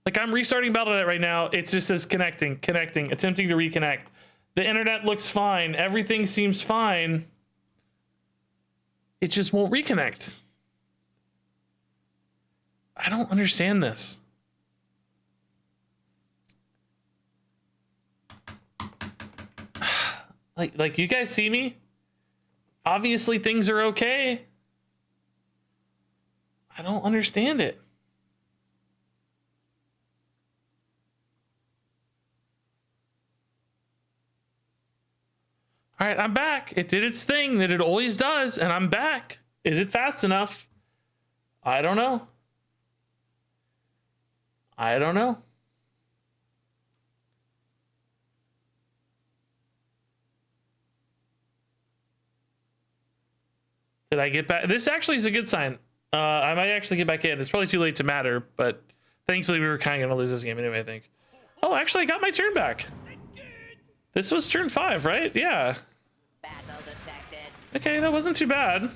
Like, I'm restarting Battle.net right now. It just says connecting, attempting to reconnect. The internet looks fine. Everything seems fine. It just won't reconnect. I don't understand this. Like you guys see me? Obviously things are okay. I don't understand it. All right, I'm back. It did its thing that it always does, and I'm back. Is it fast enough? I don't know. I don't know. Did I get back? This actually is a good sign. I might actually get back in. It's probably too late to matter, but thankfully we were kind of going to lose this game anyway, I think. Oh, actually, I got my turn back. This was turn 5, right? Yeah. Okay, that wasn't too bad.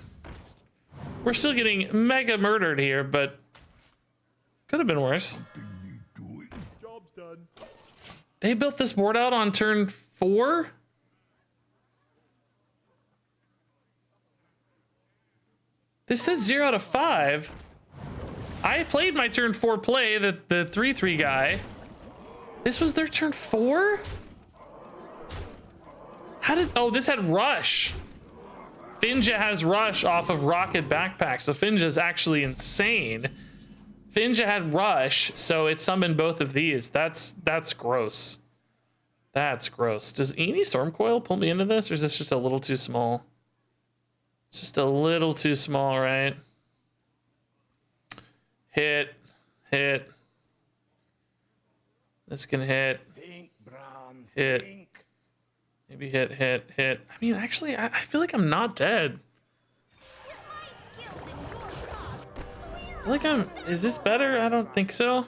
We're still getting mega murdered here, but could have been worse. Job's done. They built this board out on turn 4? This says 0 out of 5. I played my turn 4 play, the 3/3 guy. This was their turn 4? How did... Oh, this had Rush. Finja has Rush off of Rocket Backpack, so Finja's actually insane. Finja had Rush, so it summoned both of these. That's gross. That's gross. Does Eni Stormcoil pull me into this, or is this just a little too small? It's just a little too small, right? Hit. This can hit. Think, Bram, Hit. think. Maybe hit. I mean, actually, I feel like I'm not dead. I feel like I'm... Is this better? I don't think so.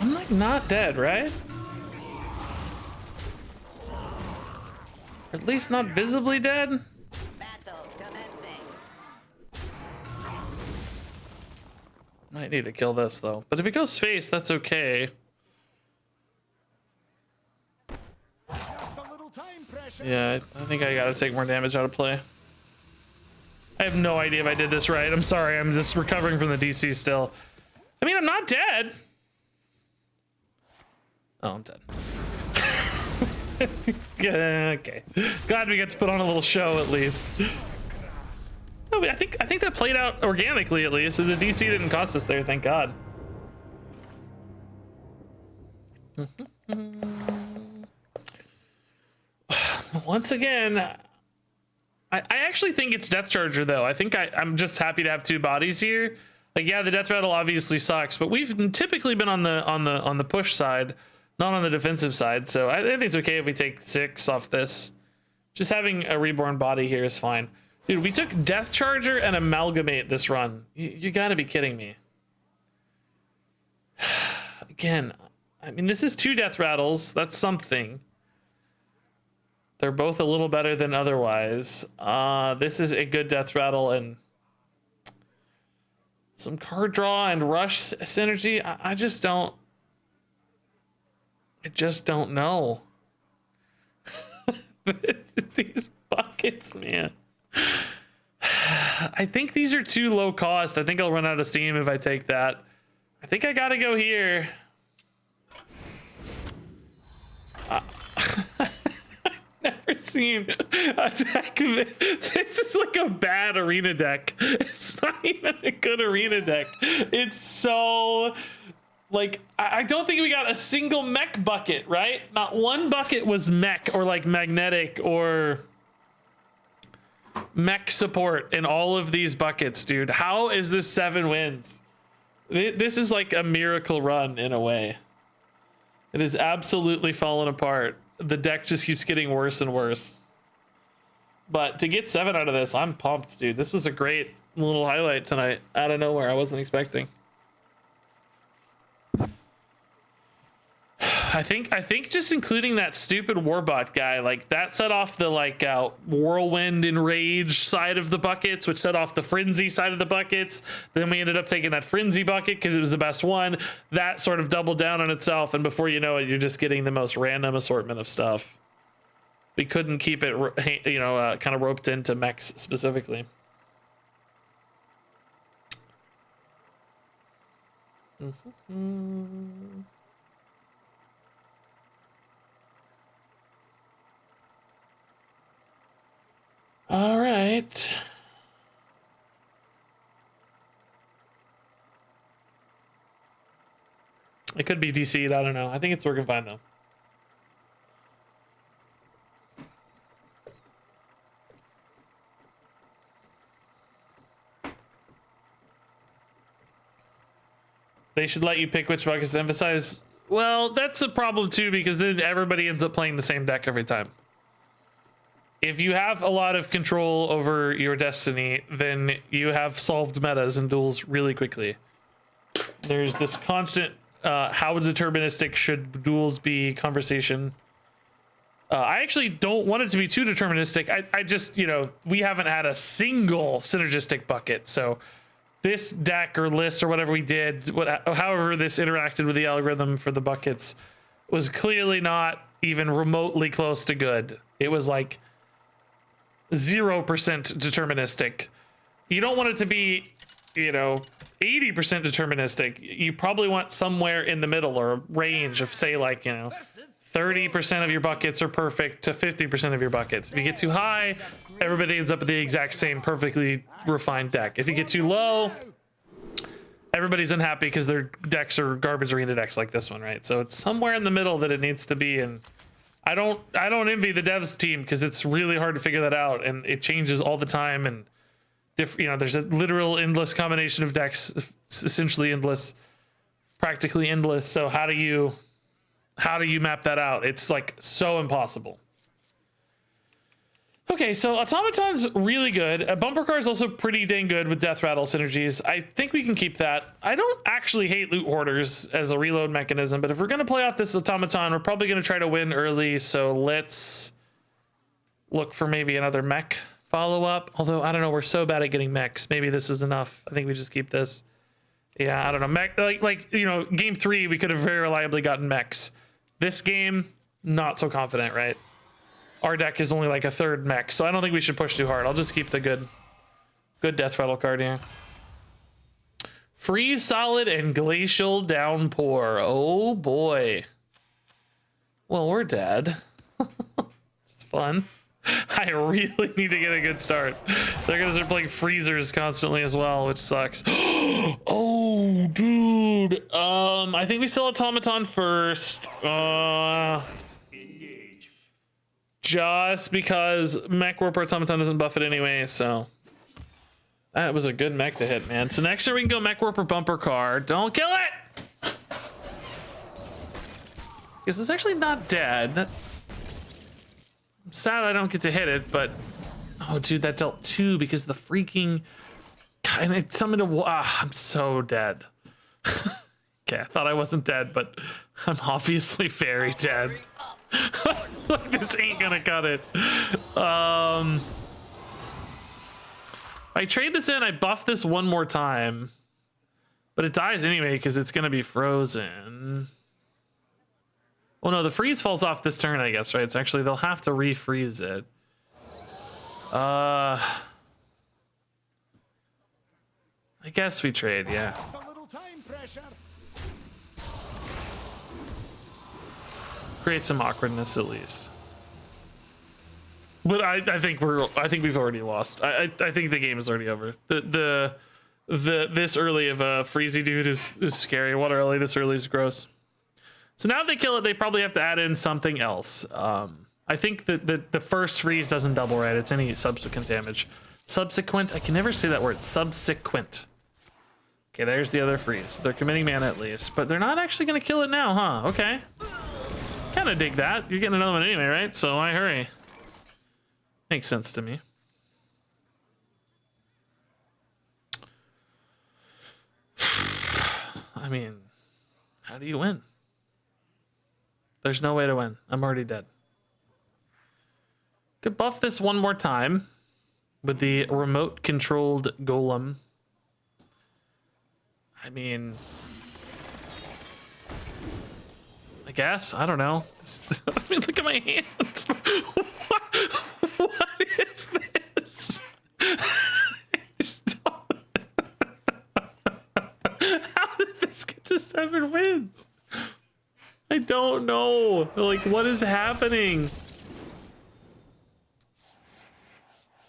I'm like not dead, right? At least not visibly dead. Battle commencing. Might need to kill this though. But if it goes face, that's okay. Just a little time pressure. Yeah, I think I gotta take more damage out of play. I have no idea if I did this right. I'm sorry, I'm just recovering from the DC still. I mean, I'm not dead. Oh, I'm dead. Okay. Glad we get to put on a little show at least. No, I think that played out organically at least. So the DC didn't cost us there, thank God. Once again, I actually think it's Death Charger though. I think I'm just happy to have 2 bodies here. Like, yeah, the Death Rattle obviously sucks, but we've typically been on the push side, not on the defensive side. So I think it's okay if we take 6 off this. Just having a reborn body here is fine. Dude, we took Death Charger and Amalgamate this run. You gotta be kidding me. Again, I mean, this is 2 Death Rattles. That's something. They're both a little better than otherwise. This is a good Death Rattle and some card draw and rush synergy. I just don't know. These buckets, man. I think these are too low cost. I think I'll run out of steam if I take that. I think I gotta go here. Never seen a deck. This is like a bad arena deck. It's not even a good arena deck. It's so like, I don't think we got a single mech bucket, right? Not one bucket was mech or like magnetic or mech support in all of these buckets, dude. How is this 7 wins? This is like a miracle run in a way. It is absolutely fallen apart. The deck just keeps getting worse and worse. But to get 7 out of this, I'm pumped, dude. This was a great little highlight tonight. Out of nowhere, I wasn't expecting. I think just including that stupid Warbot guy, like that set off the like whirlwind and rage side of the buckets, which set off the frenzy side of the buckets. Then we ended up taking that frenzy bucket because it was the best one. That sort of doubled down on itself, and before you know it, you're just getting the most random assortment of stuff. We couldn't keep it, kind of roped into mechs specifically. All right. It could be DC'd, I don't know. I think it's working fine though. They should let you pick which buckets to emphasize. Well, that's a problem too, because then everybody ends up playing the same deck every time. If you have a lot of control over your destiny, then you have solved metas and duels really quickly. There's this constant how deterministic should duels be conversation. I actually don't want it to be too deterministic. I just, you know, we haven't had a single synergistic bucket. So this deck or list or whatever we did, however this interacted with the algorithm for the buckets, was clearly not even remotely close to good. It was like 0% deterministic. You don't want it to be, you know, 80% deterministic. You probably want somewhere in the middle, or a range of, say, like, you know, 30% of your buckets are perfect to 50% of your buckets. If you get too high, everybody ends up with the exact same perfectly refined deck. If you get too low, everybody's unhappy because their decks are garbage arena decks like this one, right? So it's somewhere in the middle that it needs to be. And I don't envy the devs team, because it's really hard to figure that out, and it changes all the time. And you know, there's a literal endless combination of decks, essentially endless, practically endless. So how do you map that out? It's like so impossible. Okay, so Automaton's really good. Bumper Car is also pretty dang good with Death Rattle synergies. I think we can keep that. I don't actually hate Loot Hoarders as a reload mechanism, but if we're going to play off this Automaton, we're probably going to try to win early, so let's look for maybe another mech follow-up. Although, I don't know, we're so bad at getting mechs. Maybe this is enough. I think we just keep this. Yeah, I don't know. Mech, like you know, game 3, we could have very reliably gotten mechs. This game, not so confident, right? Our deck is only like a third mech, so I don't think we should push too hard. I'll just keep the good Death Rattle card here. Freeze Solid and Glacial Downpour. Oh boy. Well, we're dead. It's fun. I really need to get a good start. They're gonna start playing freezers constantly as well, which sucks. Oh, dude. I think we still Automaton first. Just because Mech Warper Automaton doesn't buff it anyway, so that was a good mech to hit, man. So next year we can go Mech Warper Bumper Car. Don't kill it! Because it's actually not dead. I'm sad I don't get to hit it, but oh, dude, that dealt 2 because the freaking, and it summoned a. I'm so dead. Okay, I thought I wasn't dead, but I'm obviously very dead. Like, this ain't gonna cut it. I trade this in, I buff this one more time, but it dies anyway because it's gonna be frozen. Well, no, the freeze falls off this turn, I guess, right? So actually they'll have to refreeze it. I guess we trade, yeah. Create some awkwardness at least. But I think we've already lost. I think the game is already over. The this early of a freezy dude is scary. What early this early is gross. So now if they kill it, they probably have to add in something else. I think that the first freeze doesn't double, right? It's any subsequent damage. Subsequent, I can never say that word. Subsequent. Okay, there's the other freeze. They're committing mana at least, but they're not actually gonna kill it now, huh? Okay. Kind of dig that. You're getting another one anyway, right? So why hurry? Makes sense to me. I mean, how do you win? There's no way to win. I'm already dead. Could buff this one more time with the remote controlled golem. I mean, I guess. I don't know. I mean, look at my hands. What is this? How did this get to 7 wins? I don't know. Like, what is happening?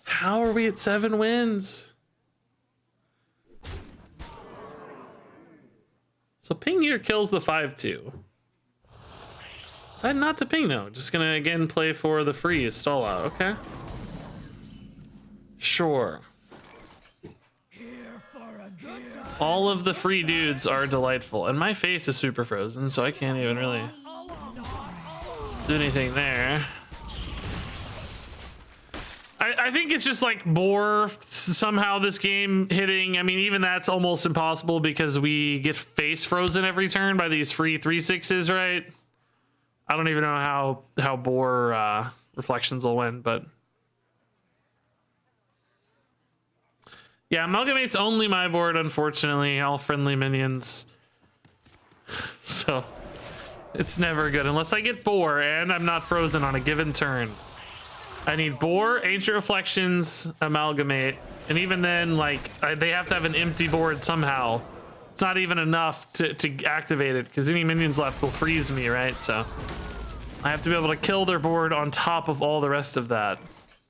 How are we at 7 wins? So ping here kills the 5-2. Decide not to ping though. Just gonna again play for the freeze stall out. Okay. Sure. All of the free dudes are delightful, and my face is super frozen, so I can't even really do anything there. I think it's just like more somehow this game hitting. I mean, even that's almost impossible because we get face frozen every turn by these free 3/6s, right? I don't even know how Boar Reflections will win, but yeah, Amalgamate's only my board, unfortunately. All friendly minions, so it's never good unless I get Boar and I'm not frozen on a given turn. I need Boar, Ancient Reflections, Amalgamate, and even then, like, they have to have an empty board somehow. It's not even enough to activate it because any minions left will freeze me, right? So I have to be able to kill their board on top of all the rest of that,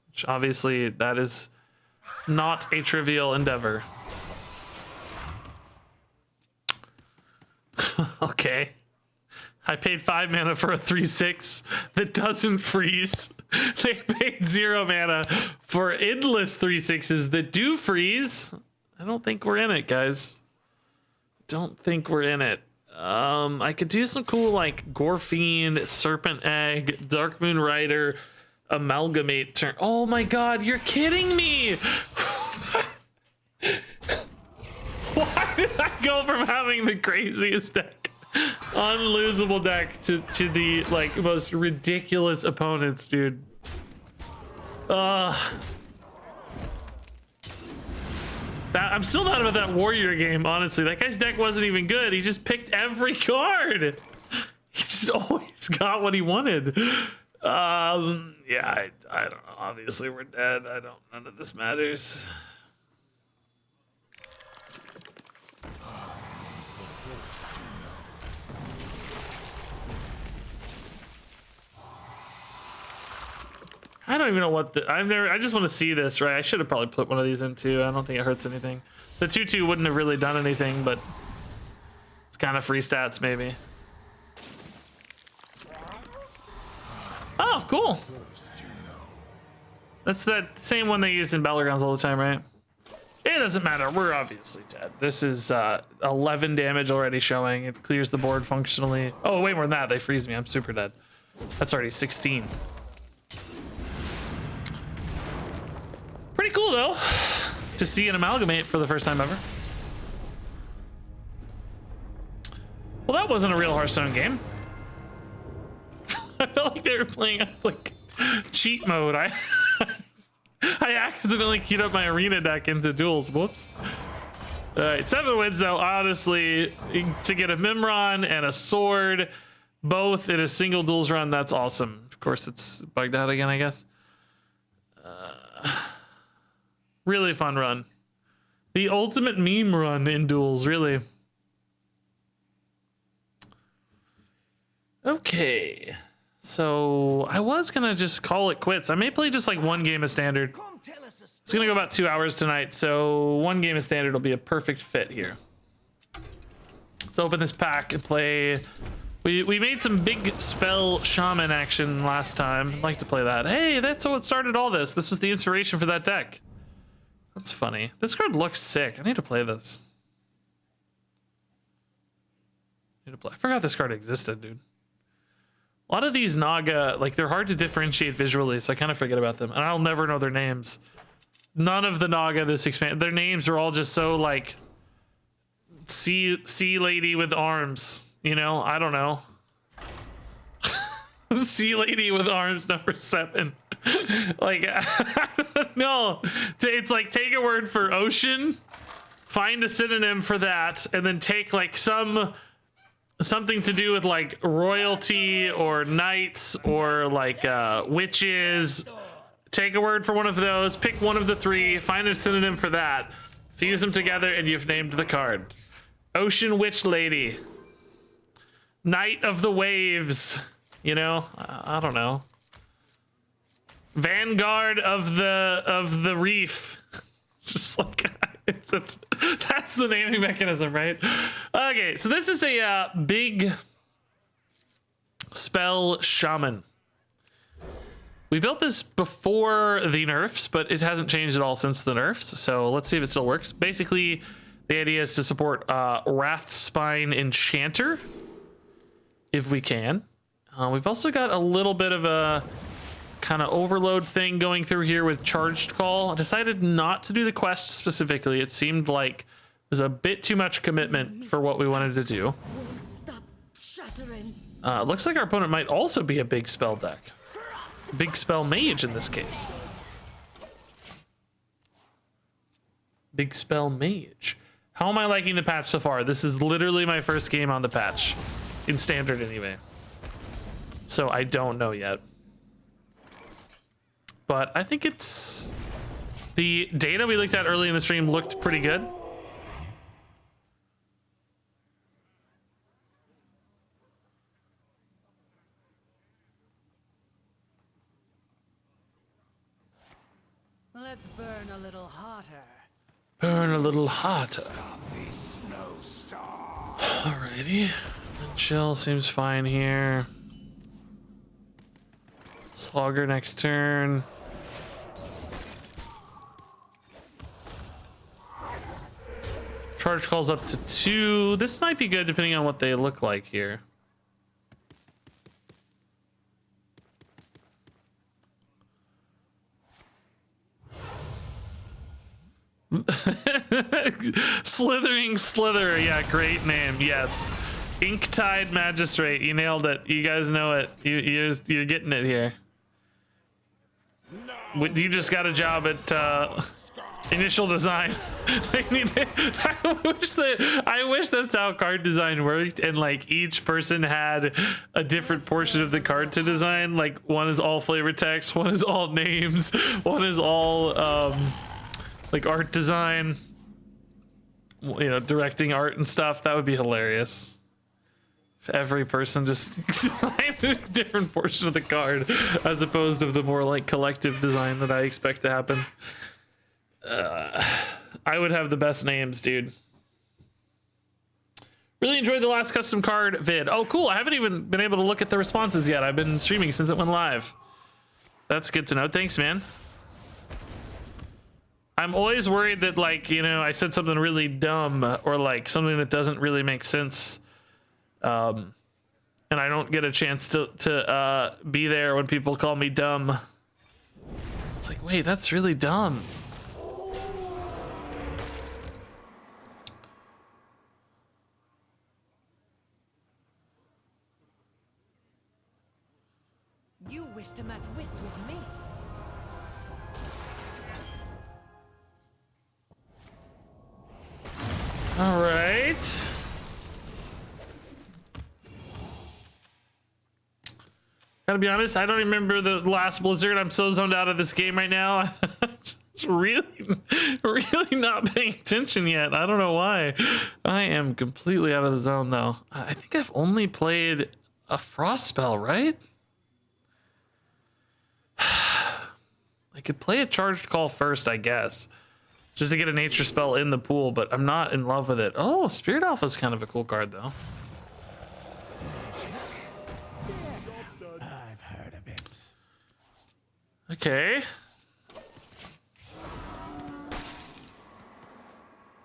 which obviously that is not a trivial endeavor. Okay. I paid 5 mana for a 3/6 that doesn't freeze. They paid 0 mana for endless 3/6s that do freeze. I don't think we're in it, guys. Don't think we're in it. I could do some cool like Gorfiend, Serpent Egg, Dark Moon Rider, Amalgamate turn. Oh my god, you're kidding me! Why did I go from having the craziest deck, unlosable deck, to the like most ridiculous opponents, dude? I'm still not about that warrior game, honestly. That guy's deck wasn't even good. He just picked every card. He just always got what he wanted. Yeah, I don't know. Obviously, we're dead. None of this matters. I don't even know what I just want to see this, right? I should have probably put one of these in too. I don't think it hurts anything. The 2/2 wouldn't have really done anything, but it's kind of free stats, maybe. Oh, cool. That's that same one they use in Battlegrounds all the time, right? It doesn't matter. We're obviously dead. This is 11 damage already showing. It clears the board functionally. Oh, way more than that. They freeze me. I'm super dead. That's already 16. Pretty cool, though, to see an Amalgamate for the first time ever. Well, that wasn't a real Hearthstone game. I felt like they were playing like cheat mode. I accidentally queued up my arena deck into Duels. Whoops. All right, 7 wins though. Honestly, to get a Mimiron and a sword, both in a single Duels run, that's awesome. Of course, it's bugged out again, I guess. Really fun run. The ultimate meme run in Duels, really. Okay. So I was gonna just call it quits. I may play just like 1 game of Standard. It's gonna go about 2 hours tonight, so 1 game of Standard will be a perfect fit here. Let's open this pack and play. We made some big spell shaman action last time. I'd like to play that. Hey, that's what started all this. This was the inspiration for that deck. That's funny. This card looks sick. I need to play this. I forgot this card existed, dude. A lot of these Naga, like, they're hard to differentiate visually, so I kind of forget about them. And I'll never know their names. None of the Naga this expand, their names are all just so, like, sea lady with arms. You know? I don't know. Sea lady with arms, number 7. Like, I don't know. It's like, take a word for ocean, find a synonym for that, and then take, like, something to do with like royalty or knights or like witches. Take a word for one of those, pick one of the 3, find a synonym for that, fuse them together, and you've named the card. Ocean Witch Lady. Knight of the Waves, you know? I don't know. Vanguard of the Reef. Just like that's the naming mechanism, right? Okay, so this is a big spell shaman. We built this before the nerfs, but it hasn't changed at all since the nerfs. So let's see if it still works. Basically, the idea is to support Wrathspine Enchanter, if we can. We've also got a little bit of a kind of overload thing going through here with Charged Call. I decided not to do the quest specifically. It seemed like it was a bit too much commitment for what we wanted to do. Stop shattering. Looks like our opponent might also be a big spell deck. Big spell mage in this case. Big spell mage. How am I liking the patch so far? This is literally my first game on the patch. In standard anyway. So I don't know yet. But I think it's... The data we looked at early in the stream looked pretty good. Let's burn a little hotter. Burn a little hotter. Alrighty. Chill seems fine here. Slogger next turn. Charge calls up to 2. This might be good depending on what they look like here. Slithering Slither, yeah, great name. Yes, Inktide Magistrate, you nailed it. You guys know it. You're getting it here. You just got a job at initial design. I wish that's how card design worked, and like each person had a different portion of the card to design. Like one is all flavor text, one is all names, one is all like art design, you know, directing art and stuff. That would be hilarious if every person just designed a different portion of the card as opposed to the more like collective design that I expect to happen. I would have the best names, dude. Really enjoyed the last custom card vid. Oh cool, I haven't even been able to look at the responses yet. I've been streaming since it went live. That's good to know. Thanks, man. I'm always worried that, like, you know, I said something really dumb or like something that doesn't really make sense, and I don't get a chance to be there when people call me dumb. It's like, wait, that's really dumb. You wish to match wits with me. All right. Gotta be honest, I don't remember the last Blizzard. I'm so zoned out of this game right now. It's really not paying attention yet. I don't know why. I am completely out of the zone though. I think I've only played a Frost spell, right? I could play a Charged Call first, I guess, just to get a nature spell in the pool, but I'm not in love with it. Oh, Spirit Alpha is kind of a cool card, though. I've heard of it. Okay.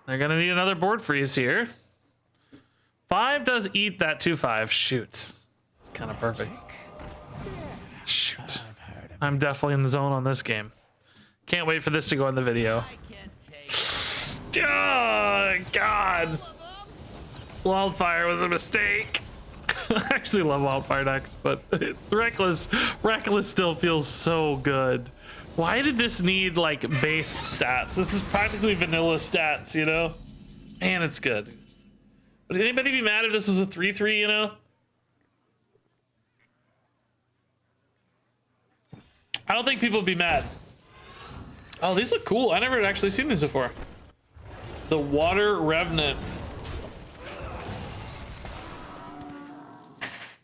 They're gonna need another board freeze here. 5 does eat that 2/5. Shoot. It's kind of perfect. Shoot. I'm definitely in the zone on this game. Can't wait for this to go in the video. Oh, God. Wildfire was a mistake. I actually love Wildfire decks, but Reckless still feels so good. Why did this need like base stats? This is practically vanilla stats, you know? Man, it's good. Would anybody be mad if this was a 3/3, you know? I don't think people would be mad. Oh, these look cool. I never actually seen these before. The Water Revenant.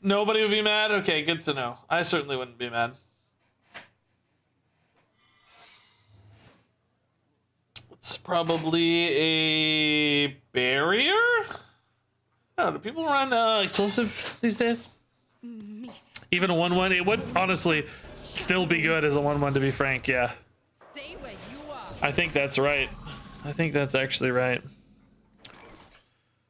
Nobody would be mad? Okay, good to know. I certainly wouldn't be mad. It's probably a barrier? I don't know, do people run explosive these days? Even a 1-1? It would honestly still be good as a 1-1, to be frank, yeah. Stay where you are. I think that's right. I think that's actually right.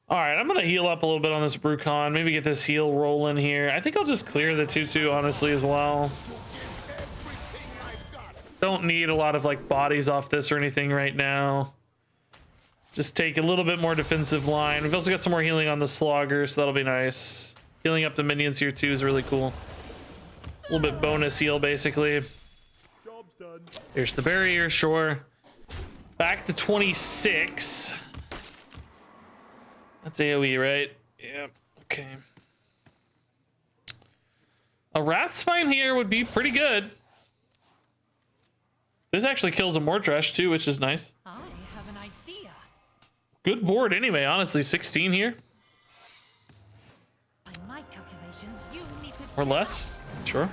All right, I'm gonna heal up a little bit on this Brucon. Maybe get this heal rolling here. I think I'll just clear the 2/2 honestly as well. Don't need a lot of like bodies off this or anything right now. Just take a little bit more defensive line. We've also got some more healing on the Slogger, so that'll be nice. Healing up the minions here too is really cool. A little bit bonus heal basically. Job's done. Here's the barrier, sure. Back to 26. That's AoE, right? Yep. Okay. A Wrathspine here would be pretty good. This actually kills a Mordresh too, which is nice. I have an idea. Good board anyway, honestly. 16 here. By my calculations, you need to Or less. Sure.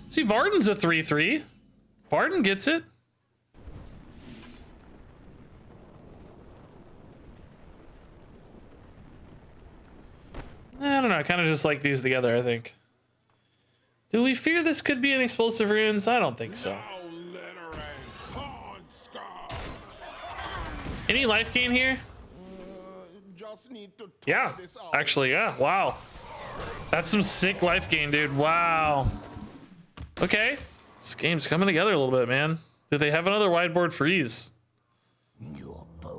See, Varden's a 3/3. Varden gets it. I don't know. I kind of just like these together, I think. Do we fear this could be an explosive runes? I don't think so. Any life gain here? Just need to Yeah. try this out. Actually, yeah. Wow. That's some sick life gain, dude. Wow. Okay. This game's coming together a little bit, man. Did they have another wideboard freeze?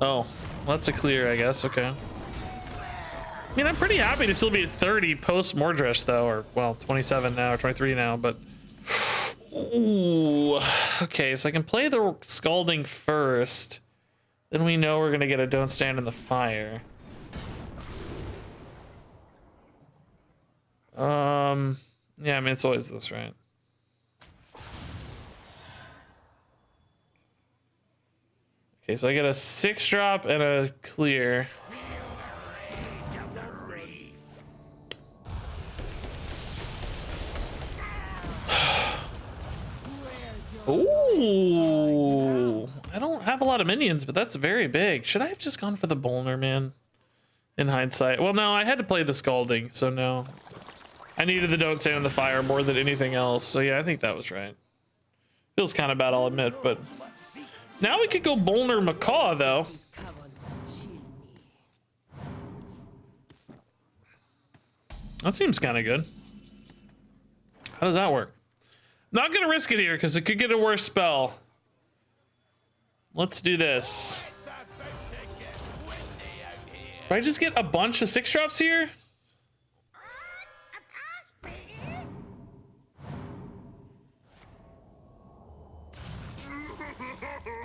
Oh, that's a clear, I guess. Okay. I mean, I'm pretty happy to still be at 30 post Mordresh, though, or well, 27 now, or 23 now, but ooh. Okay, so I can play the Scalding first. Then we know we're gonna get a Don't Stand in the Fire. Yeah, I mean, it's always this, right? Okay, so I get a 6-drop and a clear. Ooh, I don't have a lot of minions, but that's very big. Should I have just gone for the Bolner, man? In hindsight. Well, no, I had to play the Scalding, so no. I needed the Don't Stand in the Fire more than anything else, so yeah, I think that was right. Feels kind of bad, I'll admit, but... Now we could go Bolner Macaw, though. That seems kind of good. How does that work? Not gonna risk it here because it could get a worse spell. Let's do this. Do I just get a bunch of 6-drops here?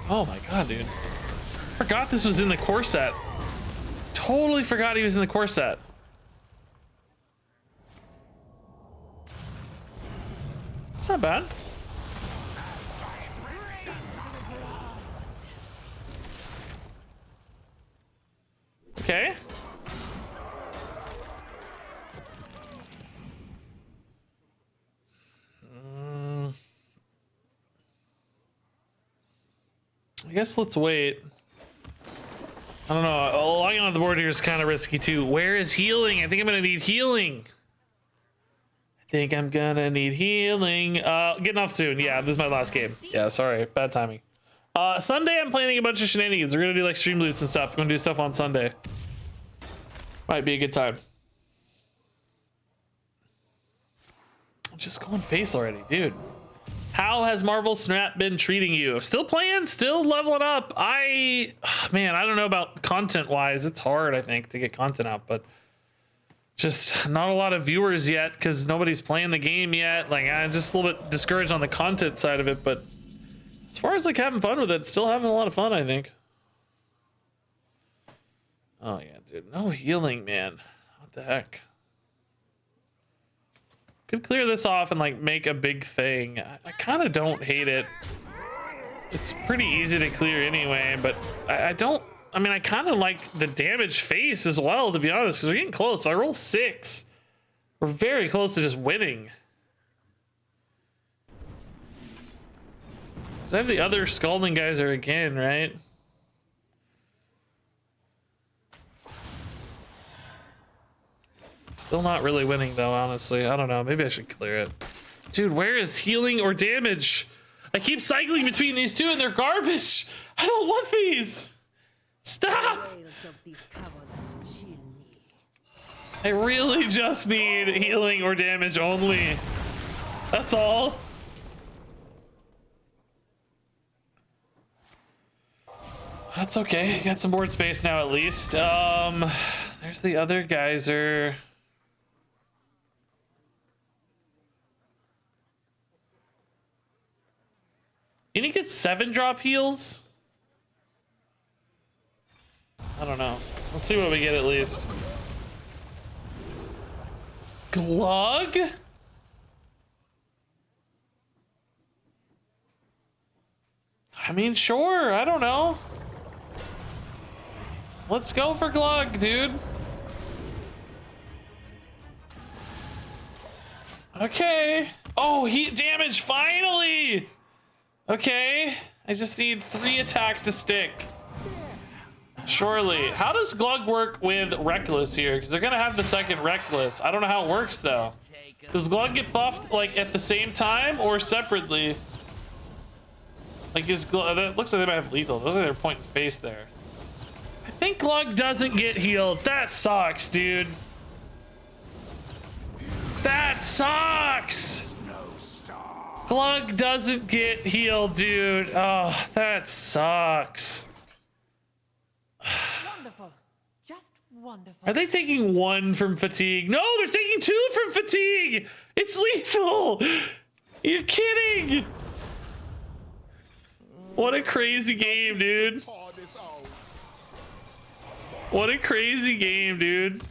Oh my god, dude. Forgot this was in the core set. Totally forgot he was in the core set. It's not bad. Okay. I guess let's wait. I don't know. Logging on the board here is kind of risky too. Where is healing? I think I'm gonna need healing. Think I'm gonna need healing. Getting off soon. Yeah, this is my last game. Yeah, sorry, bad timing. Sunday I'm planning a bunch of shenanigans. We're gonna do like stream loots and stuff. We're gonna do stuff on Sunday. Might be a good time. Just going face already, dude. How has Marvel Snap been treating you? Still playing, still leveling up. Man, I don't know about content wise. It's hard, I think, to get content out, but just not a lot of viewers yet because nobody's playing the game yet. Like, I'm just a little bit discouraged on the content side of it, but as far as like having fun with it, still having a lot of fun, I think. Oh yeah, dude, no healing, man. What the heck? Could clear this off and like make a big thing. I kind of don't hate it. It's pretty easy to clear anyway, but I mean, I kind of like the damage face as well, to be honest, because we're getting close. So I roll 6. We're very close to just winning. Because I have the other Scalding Geyser again, right? Still not really winning though, honestly. I don't know. Maybe I should clear it. Dude, where is healing or damage? I keep cycling between these two and they're garbage. I don't want these. Stop. I really just need healing or damage only. That's all. That's okay. Got some board space now at least. There's the other geyser. Can he get 7-drop heals? I don't know. Let's see what we get at least. Glug? I mean, sure. I don't know. Let's go for Glug, dude. Okay. Oh, heat damage, finally! Okay. I just need 3 attack to stick. Surely. How does Glug work with Reckless here? Because they're gonna have the second Reckless. I don't know how it works though. Does Glug get buffed like at the same time or separately? Like is Glug, that looks like they might have lethal. Looks like they're pointing face there. I think Glug doesn't get healed. That sucks, dude. That sucks. Glug doesn't get healed, dude. Oh, that sucks. Wonderful. Just wonderful. Are they taking 1 from fatigue? No, they're taking 2 from fatigue. It's lethal. You're kidding. What a crazy game, dude. What a crazy game, dude.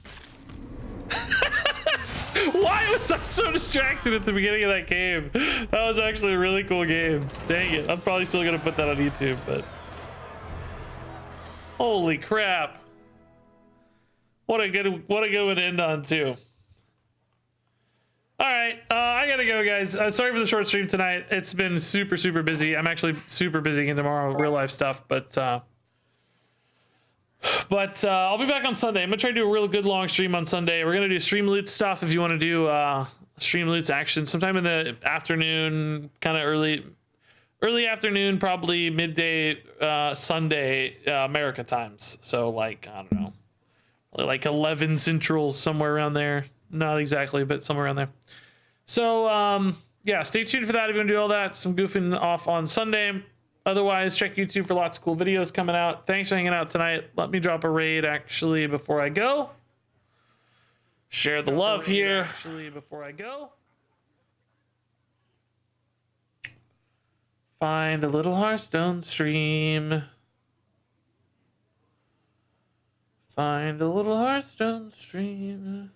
Why was I so distracted at the beginning of that game? That was actually a really cool game. Dang it. I'm probably still gonna put that on YouTube, but holy crap. What a good one to end on too. All right, I gotta go, guys. Sorry for the short stream tonight. It's been super busy. I'm actually super busy again tomorrow, real life stuff, but I'll be back on Sunday. I'm gonna try to do a real good long stream on Sunday. We're gonna do stream loot stuff if you want to do stream loots action sometime in the afternoon, kind of early afternoon, probably midday Sunday America times. So like, I don't know, like 11 Central, somewhere around there. Not exactly, but somewhere around there. So yeah, stay tuned for that if you want to do all that. Some goofing off on Sunday. Otherwise, check YouTube for lots of cool videos coming out. Thanks for hanging out tonight. Let me drop a raid actually before I go. Share the love here. Actually, before I go. Find a little Hearthstone stream. Find a little Hearthstone stream.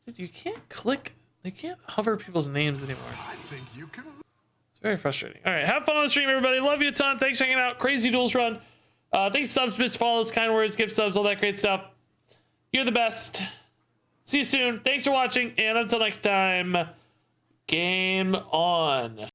Dude, you can't click. You can't hover people's names anymore. I think you can. It's very frustrating. All right, have fun on the stream, everybody. Love you a ton. Thanks for hanging out. Crazy Duels Run. Thanks, subs, bits, follows, kind words, gift subs, all that great stuff. You're the best. See you soon. Thanks for watching, and until next time, game on.